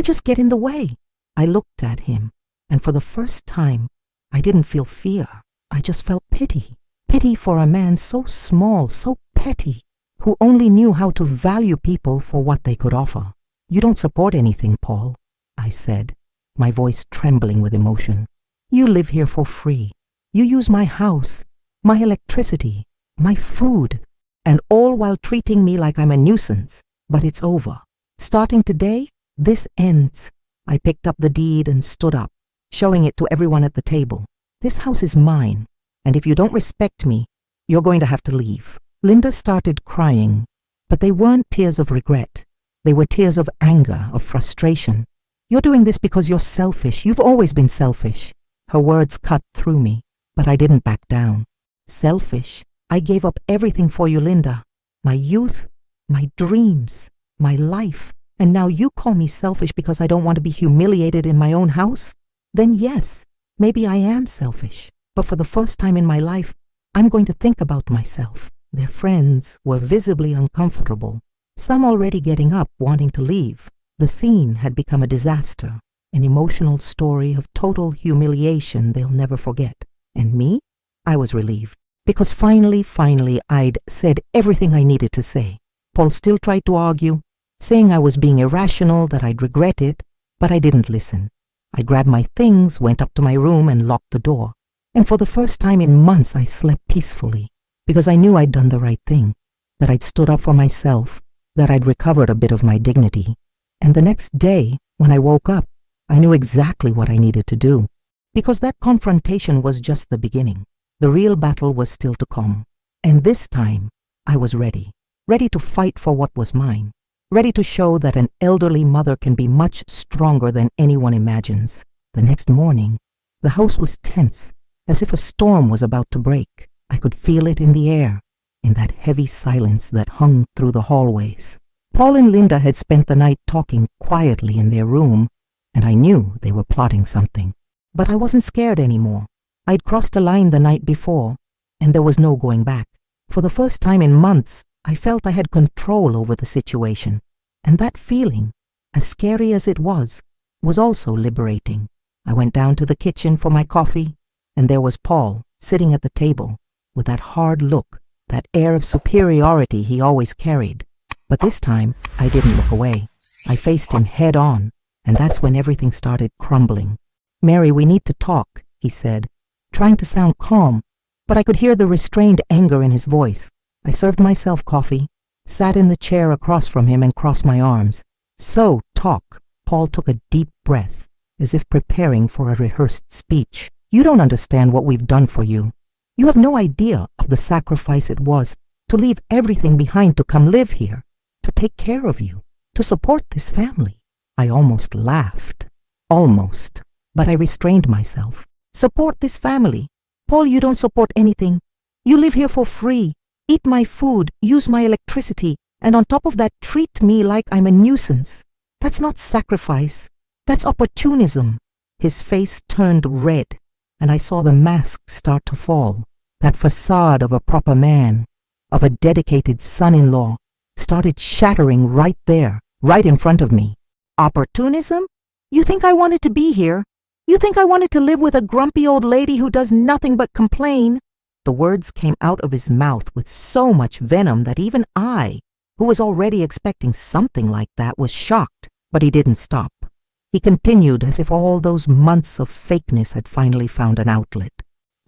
just get in the way." I looked at him, and for the first time, I didn't feel fear. I just felt pity. Pity for a man so small, so petty, who only knew how to value people for what they could offer. "You don't support anything, Paul," I said, my voice trembling with emotion. "You live here for free. You use my house, my electricity, my food, and all while treating me like I'm a nuisance. But it's over. Starting today, this ends." I picked up the deed and stood up, showing it to everyone at the table. "This house is mine, and if you don't respect me, you're going to have to leave." Linda started crying. But they weren't tears of regret. They were tears of anger, of frustration. You're doing this because you're selfish. You've always been selfish. Her words cut through me, but I didn't back down. Selfish? I gave up everything for you, Linda. My youth, my dreams, my life. And now you call me selfish because I don't want to be humiliated in my own house? Then yes, maybe I am selfish. But for the first time in my life, I'm going to think about myself. Their friends were visibly uncomfortable, some already getting up, wanting to leave. The scene had become a disaster, an emotional story of total humiliation they'll never forget. And me? I was relieved, because finally, I'd said everything I needed to say. Paul still tried to argue, saying I was being irrational, that I'd regret it, but I didn't listen. I grabbed my things, went up to my room, and locked the door. And for the first time in months, I slept peacefully, because I knew I'd done the right thing, that I'd stood up for myself, that I'd recovered a bit of my dignity. And the next day, when I woke up, I knew exactly what I needed to do, because that confrontation was just the beginning. The real battle was still to come. And this time, I was ready to fight for what was mine, ready to show that an elderly mother can be much stronger than anyone imagines. The next morning, the house was tense, as if a storm was about to break. I could feel it in the air, in that heavy silence that hung through the hallways. Paul and Linda had spent the night talking quietly in their room, and I knew they were plotting something. But I wasn't scared anymore. I'd crossed a line the night before, and there was no going back. For the first time in months, I felt I had control over the situation, and that feeling, as scary as it was also liberating. I went down to the kitchen for my coffee, and there was Paul sitting at the table with that hard look, that air of superiority he always carried. But this time, I didn't look away. I faced him head on, and that's when everything started crumbling. "Mary, we need to talk," he said, trying to sound calm, but I could hear the restrained anger in his voice. I served myself coffee, sat in the chair across from him, and crossed my arms. "So, talk." Paul took a deep breath, as if preparing for a rehearsed speech. "You don't understand what we've done for you. You have no idea of the sacrifice it was to leave everything behind to come live here, to take care of you, to support this family." I almost laughed. Almost. But I restrained myself. "Support this family? Paul, you don't support anything. You live here for free, eat my food, use my electricity, and on top of that treat me like I'm a nuisance. That's not sacrifice. That's opportunism." His face turned red, and I saw the mask start to fall. That facade of a proper man, of a dedicated son-in-law, started shattering right there, right in front of me. "Opportunism? You think I wanted to be here? You think I wanted to live with a grumpy old lady who does nothing but complain?" The words came out of his mouth with so much venom that even I, who was already expecting something like that, was shocked. But he didn't stop. He continued as if all those months of fakeness had finally found an outlet.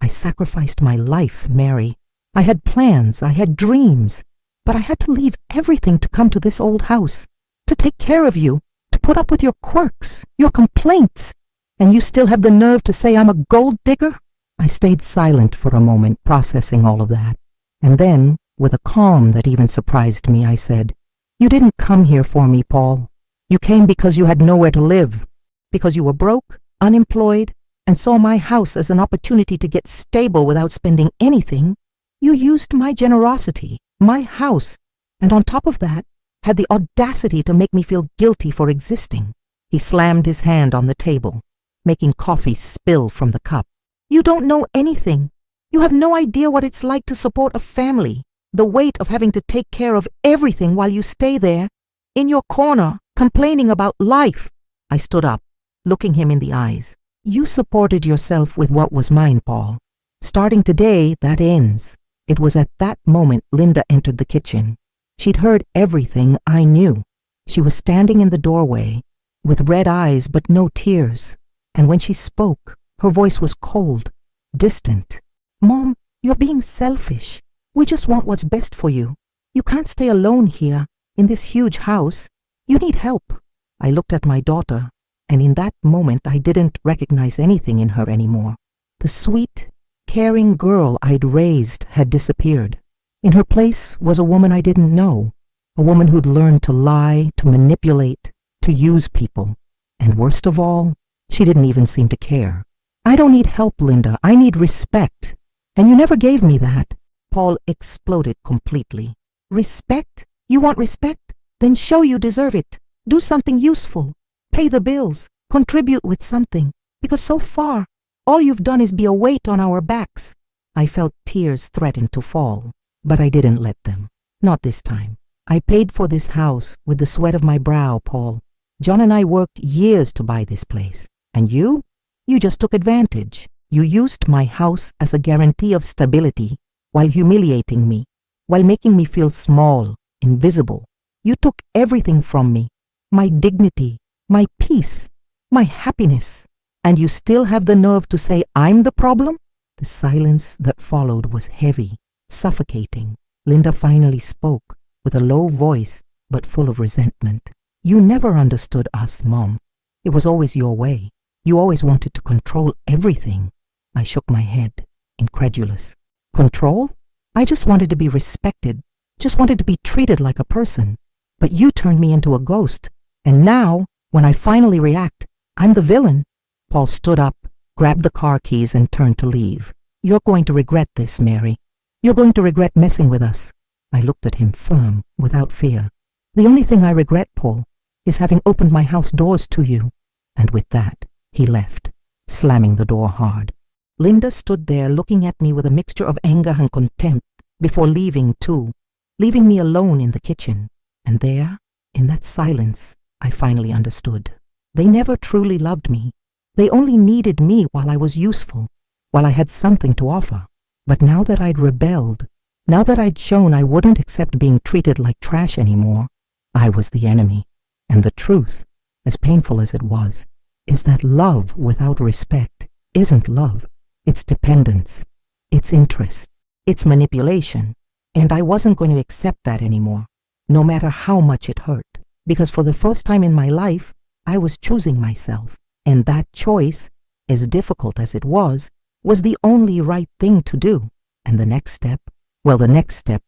"I sacrificed my life, Mary. I had plans, I had dreams, but I had to leave everything to come to this old house, to take care of you, to put up with your quirks, your complaints. And you still have the nerve to say I'm a gold digger?" I stayed silent for a moment, processing all of that. And then, with a calm that even surprised me, I said, "You didn't come here for me, Paul. You came because you had nowhere to live, because you were broke, unemployed, and saw my house as an opportunity to get stable without spending anything. You used my generosity, my house, and on top of that, had the audacity to make me feel guilty for existing." He slammed his hand on the table, making coffee spill from the cup. "You don't know anything. You have no idea what it's like to support a family, the weight of having to take care of everything while you stay there, in your corner, complaining about life." I stood up, looking him in the eyes. "You supported yourself with what was mine, Paul. Starting today, that ends." It was at that moment Linda entered the kitchen. She'd heard everything I knew. She was standing in the doorway, with red eyes but no tears, and when she spoke, her voice was cold, distant. "Mom, you're being selfish. We just want what's best for you. You can't stay alone here, in this huge house. You need help." I looked at my daughter, and in that moment I didn't recognize anything in her anymore. The sweet, caring girl I'd raised had disappeared. In her place was a woman I didn't know, A woman who'd learned to lie, to manipulate, to use people. And worst of all, she didn't even seem to care. I don't need help, Linda. I need respect. And you never gave me that. Paul exploded completely. Respect? You want respect? Then show you deserve it. Do something useful. Pay the bills. Contribute with something. Because so far, all you've done is be a weight on our backs. I felt tears threaten to fall, but I didn't let them. Not this time. I paid for this house with the sweat of my brow, Paul. John and I worked years to buy this place. And you? You just took advantage. You used my house as a guarantee of stability while humiliating me, while making me feel small, invisible. You took everything from me, my dignity, my peace, my happiness. And you still have the nerve to say I'm the problem? The silence that followed was heavy, suffocating. Linda finally spoke with a low voice but full of resentment. You never understood us, Mom. It was always your way. You always wanted to control everything. I shook my head, incredulous. Control? I just wanted to be respected, just wanted to be treated like a person. But you turned me into a ghost. And now, when I finally react, I'm the villain. Paul stood up, grabbed the car keys and turned to leave. You're going to regret this, Mary. You're going to regret messing with us. I looked at him firm, without fear. The only thing I regret, Paul, is having opened my house doors to you. And with that, he left, slamming the door hard. Linda stood there looking at me with a mixture of anger and contempt before leaving too, leaving me alone in the kitchen. And there, in that silence, I finally understood. They never truly loved me. They only needed me while I was useful, while I had something to offer. But now that I'd rebelled, now that I'd shown I wouldn't accept being treated like trash anymore, I was the enemy. And the truth, as painful as it was, is that love without respect isn't love. It's dependence. It's interest. It's manipulation. And I wasn't going to accept that anymore, no matter how much it hurt. Because for the first time in my life, I was choosing myself. And that choice, as difficult as it was the only right thing to do. And the next step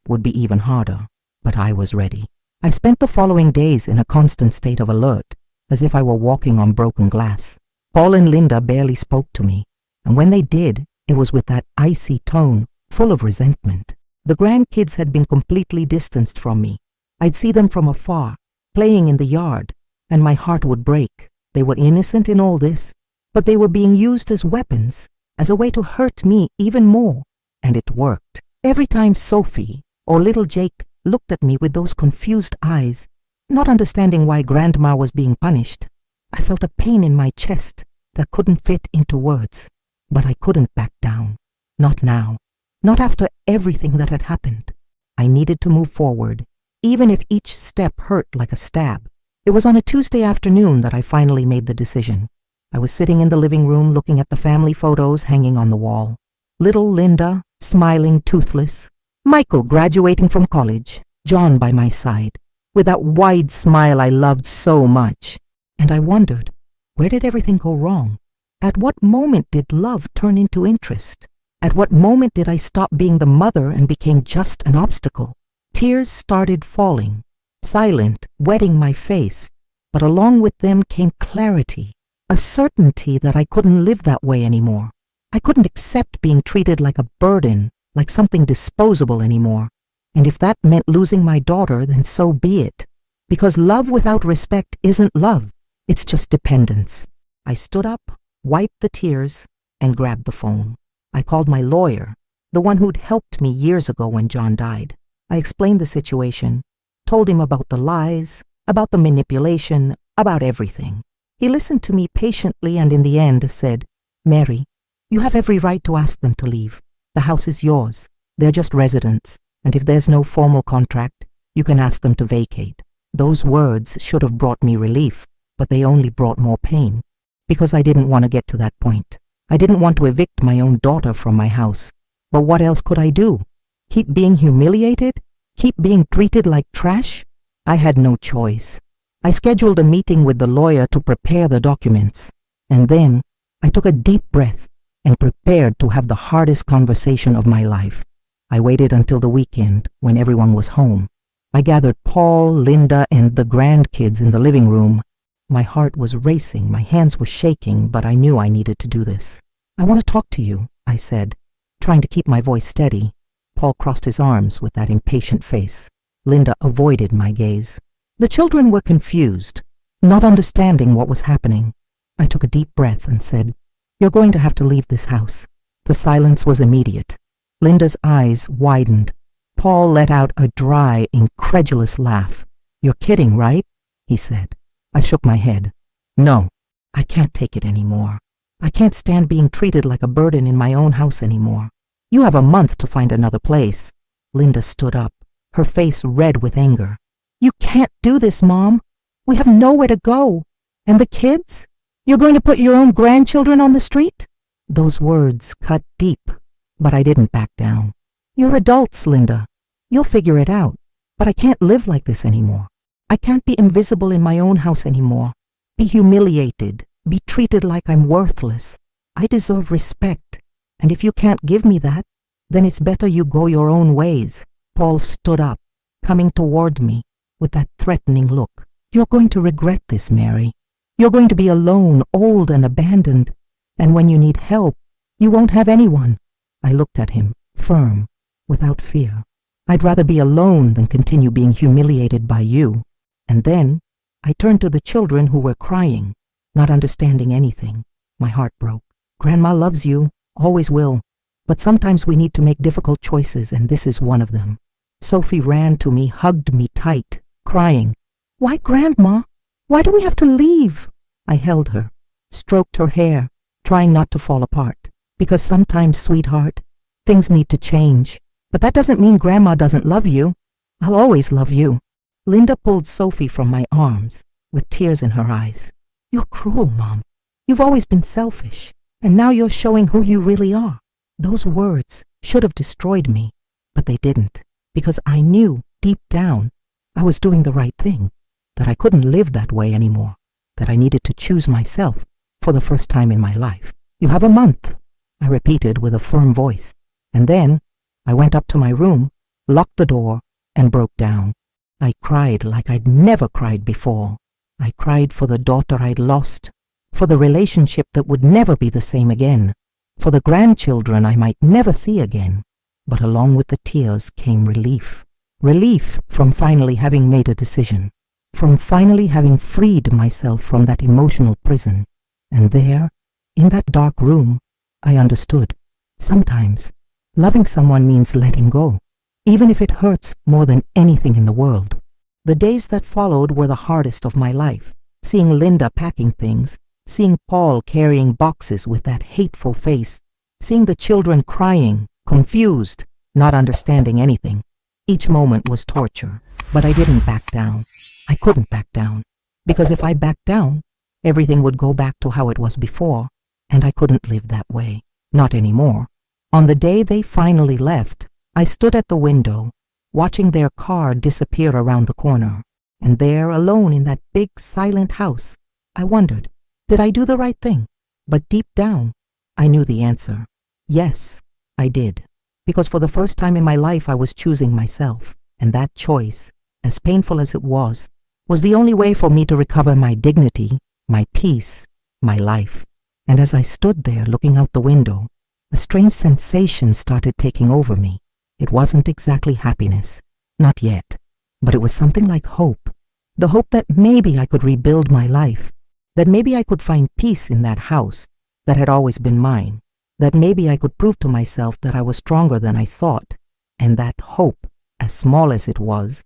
would be even harder. But I was ready. I spent the following days in a constant state of alert, as if I were walking on broken glass. Paul and Linda barely spoke to me, and when they did, it was with that icy tone, full of resentment. The grandkids had been completely distanced from me. I'd see them from afar, playing in the yard, and my heart would break. They were innocent in all this, but they were being used as weapons, as a way to hurt me even more. And it worked. Every time Sophie or little Jake looked at me with those confused eyes, not understanding why Grandma was being punished, I felt a pain in my chest that couldn't fit into words. But I couldn't back down. Not now. Not after everything that had happened. I needed to move forward, even if each step hurt like a stab. It was on a Tuesday afternoon that I finally made the decision. I was sitting in the living room looking at the family photos hanging on the wall. Little Linda, smiling, toothless. Michael graduating from college. John by my side, with that wide smile I loved so much. And I wondered, where did everything go wrong? At what moment did love turn into interest? At what moment did I stop being the mother and became just an obstacle? Tears started falling, silent, wetting my face, but along with them came clarity, a certainty that I couldn't live that way anymore. I couldn't accept being treated like a burden, like something disposable anymore. And if that meant losing my daughter, then so be it. Because love without respect isn't love. It's just dependence. I stood up, wiped the tears, and grabbed the phone. I called my lawyer, the one who'd helped me years ago when John died. I explained the situation, told him about the lies, about the manipulation, about everything. He listened to me patiently and in the end said, Mary, you have every right to ask them to leave. The house is yours. They're just residents. And if there's no formal contract, you can ask them to vacate. Those words should have brought me relief, but they only brought more pain. Because I didn't want to get to that point. I didn't want to evict my own daughter from my house. But what else could I do? Keep being humiliated? Keep being treated like trash? I had no choice. I scheduled a meeting with the lawyer to prepare the documents. And then I took a deep breath and prepared to have the hardest conversation of my life. I waited until the weekend when everyone was home. I gathered Paul, Linda, and the grandkids in the living room. My heart was racing, my hands were shaking, but I knew I needed to do this. "I want to talk to you," I said, trying to keep my voice steady. Paul crossed his arms with that impatient face. Linda avoided my gaze. The children were confused, not understanding what was happening. I took a deep breath and said, "You're going to have to leave this house." The silence was immediate. Linda's eyes widened. Paul let out a dry, incredulous laugh. "You're kidding, right?" he said. I shook my head. "No, I can't take it anymore. I can't stand being treated like a burden in my own house anymore. You have a month to find another place." Linda stood up, her face red with anger. "You can't do this, Mom. We have nowhere to go. And the kids? You're going to put your own grandchildren on the street?" Those words cut deep, but I didn't back down. "You're adults, Linda. You'll figure it out. But I can't live like this anymore. I can't be invisible in my own house anymore. Be humiliated, be treated like I'm worthless. I deserve respect. And if you can't give me that, then it's better you go your own ways." Paul stood up, coming toward me with that threatening look. "You're going to regret this, Mary. You're going to be alone, old and abandoned. And when you need help, you won't have anyone." I looked at him, firm, without fear. "I'd rather be alone than continue being humiliated by you." And then I turned to the children who were crying, not understanding anything. My heart broke. "Grandma loves you, always will. But sometimes we need to make difficult choices, and this is one of them." Sophie ran to me, hugged me tight, crying, "Why, Grandma? Why do we have to leave?" I held her, stroked her hair, trying not to fall apart. "Because sometimes, sweetheart, things need to change. But that doesn't mean Grandma doesn't love you. I'll always love you." Linda pulled Sophie from my arms, with tears in her eyes. "You're cruel, Mom. You've always been selfish, and now you're showing who you really are." Those words should have destroyed me, but they didn't, because I knew, deep down, I was doing the right thing, that I couldn't live that way anymore, that I needed to choose myself for the first time in my life. "You have a month," I repeated with a firm voice, and then I went up to my room, locked the door, and broke down. I cried like I'd never cried before. I cried for the daughter I'd lost, for the relationship that would never be the same again, for the grandchildren I might never see again. But along with the tears came relief. Relief from finally having made a decision, from finally having freed myself from that emotional prison. And there, in that dark room, I understood. Sometimes, loving someone means letting go, even if it hurts more than anything in the world. The days that followed were the hardest of my life, seeing Linda packing things, seeing Paul carrying boxes with that hateful face, seeing the children crying, confused, not understanding anything. Each moment was torture, but I didn't back down. I couldn't back down, because if I backed down, everything would go back to how it was before, and I couldn't live that way, not anymore. On the day they finally left, I stood at the window, watching their car disappear around the corner, and there, alone in that big, silent house, I wondered, did I do the right thing? But deep down, I knew the answer. Yes, I did, because for the first time in my life I was choosing myself, and that choice, as painful as it was the only way for me to recover my dignity, my peace, my life. And as I stood there looking out the window, a strange sensation started taking over me. It wasn't exactly happiness, not yet, but it was something like hope. The hope that maybe I could rebuild my life, that maybe I could find peace in that house that had always been mine, that maybe I could prove to myself that I was stronger than I thought, and that hope, as small as it was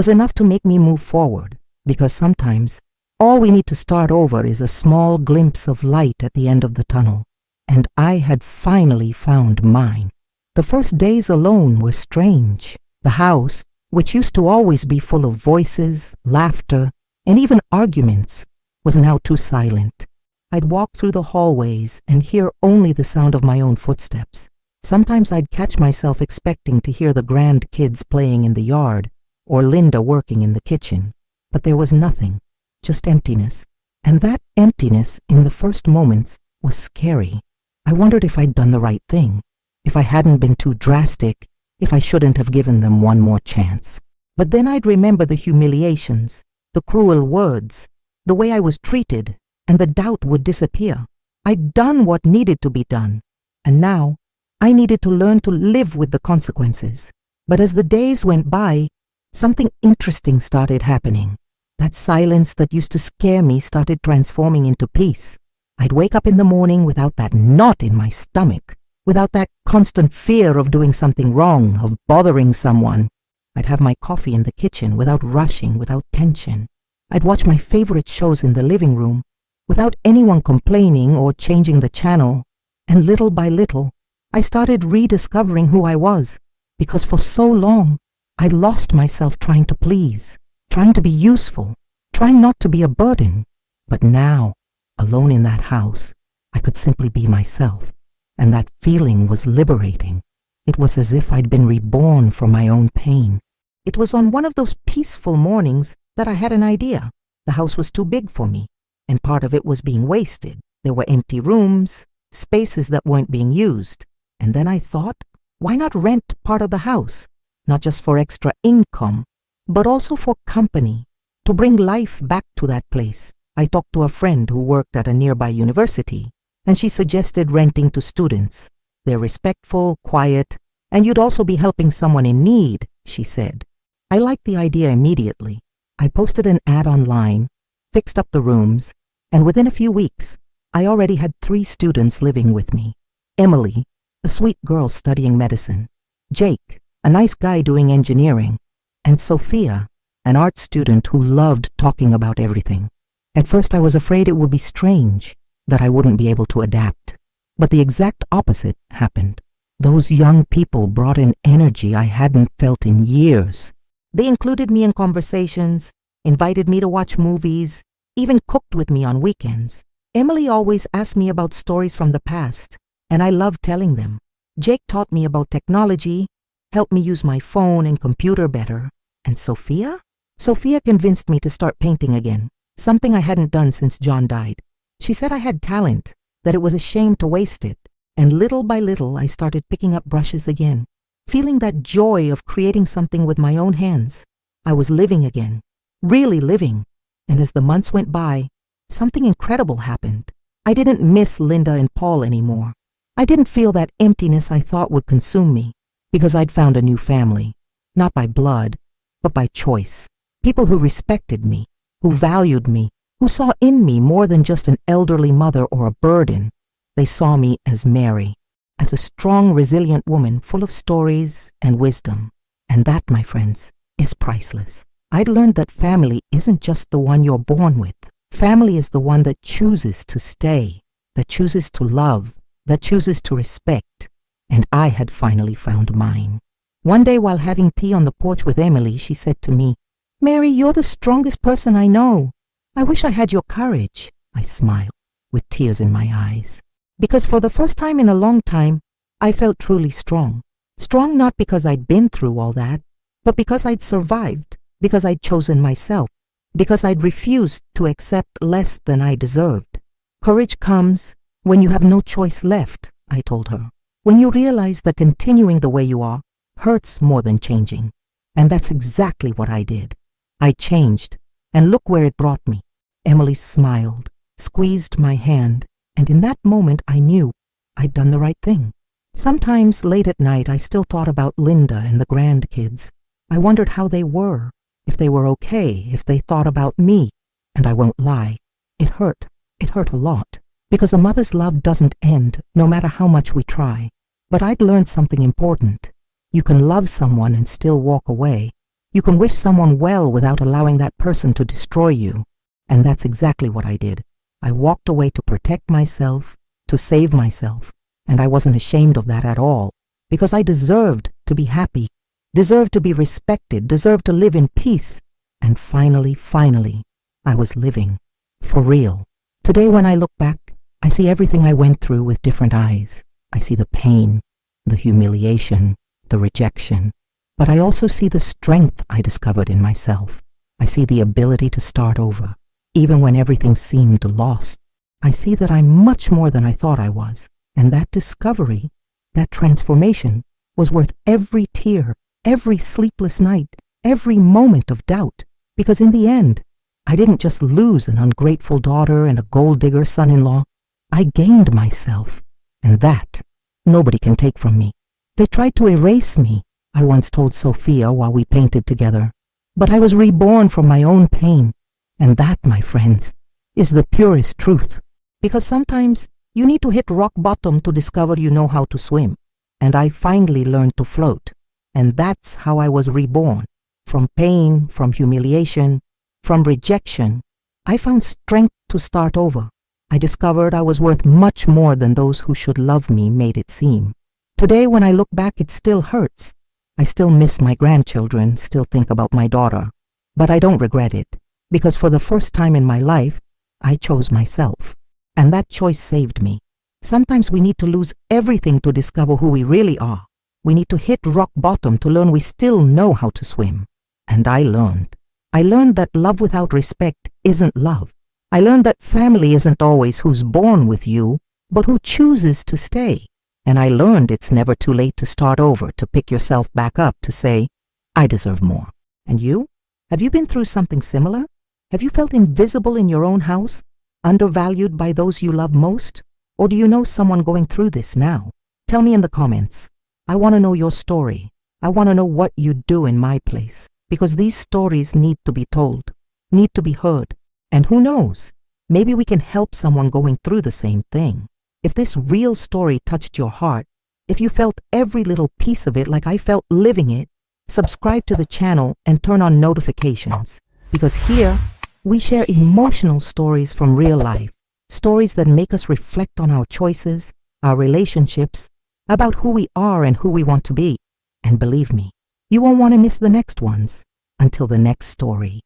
enough to make me move forward, because sometimes all we need to start over is a small glimpse of light at the end of the tunnel, and I had finally found mine. The first days alone were strange. The house, which used to always be full of voices, laughter, and even arguments, was now too silent. I'd walk through the hallways and hear only the sound of my own footsteps. Sometimes I'd catch myself expecting to hear the grandkids playing in the yard or Linda working in the kitchen, but there was nothing, just emptiness. And that emptiness in the first moments was scary. I wondered if I'd done the right thing, if I hadn't been too drastic, if I shouldn't have given them one more chance. But then I'd remember the humiliations, the cruel words, the way I was treated, and the doubt would disappear. I'd done what needed to be done, and now I needed to learn to live with the consequences. But as the days went by, something interesting started happening. That silence that used to scare me started transforming into peace. I'd wake up in the morning without that knot in my stomach, without that constant fear of doing something wrong, of bothering someone. I'd have my coffee in the kitchen without rushing, without tension. I'd watch my favorite shows in the living room without anyone complaining or changing the channel. And little by little, I started rediscovering who I was, because for so long, I'd lost myself trying to please, trying to be useful, trying not to be a burden. But now, alone in that house, I could simply be myself, and that feeling was liberating. It was as if I'd been reborn from my own pain. It was on one of those peaceful mornings that I had an idea. The house was too big for me, and part of it was being wasted. There were empty rooms, spaces that weren't being used. And then I thought, why not rent part of the house? Not just for extra income, but also for company, to bring life back to that place. I talked to a friend who worked at a nearby university, and she suggested renting to students. They're respectful, quiet, and you'd also be helping someone in need, she said. I liked the idea immediately. I posted an ad online, fixed up the rooms, and within a few weeks, I already had 3 students living with me. Emily, a sweet girl studying medicine, Jake, a nice guy doing engineering, and Sophia, an art student who loved talking about everything. At first I was afraid it would be strange, that I wouldn't be able to adapt. But the exact opposite happened. Those young people brought in energy I hadn't felt in years. They included me in conversations, invited me to watch movies, even cooked with me on weekends. Emily always asked me about stories from the past, and I loved telling them. Jake taught me about technology, helped me use my phone and computer better. And Sophia? Sophia convinced me to start painting again, something I hadn't done since John died. She said I had talent, that it was a shame to waste it, and little by little I started picking up brushes again, feeling that joy of creating something with my own hands. I was living again, really living, and as the months went by, something incredible happened. I didn't miss Linda and Paul anymore. I didn't feel that emptiness I thought would consume me, because I'd found a new family, not by blood, but by choice. People who respected me, who valued me, who saw in me more than just an elderly mother or a burden. They saw me as Mary, as a strong, resilient woman full of stories and wisdom. And that, my friends, is priceless. I'd learned that family isn't just the one you're born with. Family is the one that chooses to stay, that chooses to love, that chooses to respect. And I had finally found mine. One day while having tea on the porch with Emily, she said to me, "Mary, you're the strongest person I know. I wish I had your courage." I smiled, with tears in my eyes. Because for the first time in a long time, I felt truly strong. Strong not because I'd been through all that, but because I'd survived, because I'd chosen myself, because I'd refused to accept less than I deserved. Courage comes when you have no choice left, I told her. When you realize that continuing the way you are hurts more than changing. And that's exactly what I did. I changed, and look where it brought me. Emily smiled, squeezed my hand, and in that moment I knew I'd done the right thing. Sometimes late at night I still thought about Linda and the grandkids. I wondered how they were, if they were okay, if they thought about me. And I won't lie, it hurt. It hurt a lot, because a mother's love doesn't end, no matter how much we try. But I'd learned something important. You can love someone and still walk away. You can wish someone well without allowing that person to destroy you. And that's exactly what I did. I walked away to protect myself, to save myself. And I wasn't ashamed of that at all, because I deserved to be happy, deserved to be respected, deserved to live in peace. And finally, I was living. For real. Today when I look back, I see everything I went through with different eyes. I see the pain, the humiliation, the rejection. But I also see the strength I discovered in myself. I see the ability to start over, even when everything seemed lost. I see that I'm much more than I thought I was. And that discovery, that transformation, was worth every tear, every sleepless night, every moment of doubt, because in the end, I didn't just lose an ungrateful daughter and a gold digger son-in-law. I gained myself, and that nobody can take from me. They tried to erase me, I once told Sophia while we painted together. But I was reborn from my own pain, and that, my friends, is the purest truth. Because sometimes you need to hit rock bottom to discover you know how to swim. And I finally learned to float, and that's how I was reborn. From pain, from humiliation, from rejection, I found strength to start over. I discovered I was worth much more than those who should love me made it seem. Today, when I look back, it still hurts. I still miss my grandchildren, still think about my daughter. But I don't regret it, because for the first time in my life, I chose myself. And that choice saved me. Sometimes we need to lose everything to discover who we really are. We need to hit rock bottom to learn we still know how to swim. And I learned. I learned that love without respect isn't love. I learned that family isn't always who's born with you, but who chooses to stay. And I learned it's never too late to start over, to pick yourself back up, to say, I deserve more. And you? Have you been through something similar? Have you felt invisible in your own house? Undervalued by those you love most? Or do you know someone going through this now? Tell me in the comments. I want to know your story. I want to know what you'd do in my place. Because these stories need to be told, need to be heard. And who knows, maybe we can help someone going through the same thing. If this real story touched your heart, if you felt every little piece of it like I felt living it, subscribe to the channel and turn on notifications. Because here, we share emotional stories from real life. Stories that make us reflect on our choices, our relationships, about who we are and who we want to be. And believe me, you won't want to miss the next ones. Until the next story.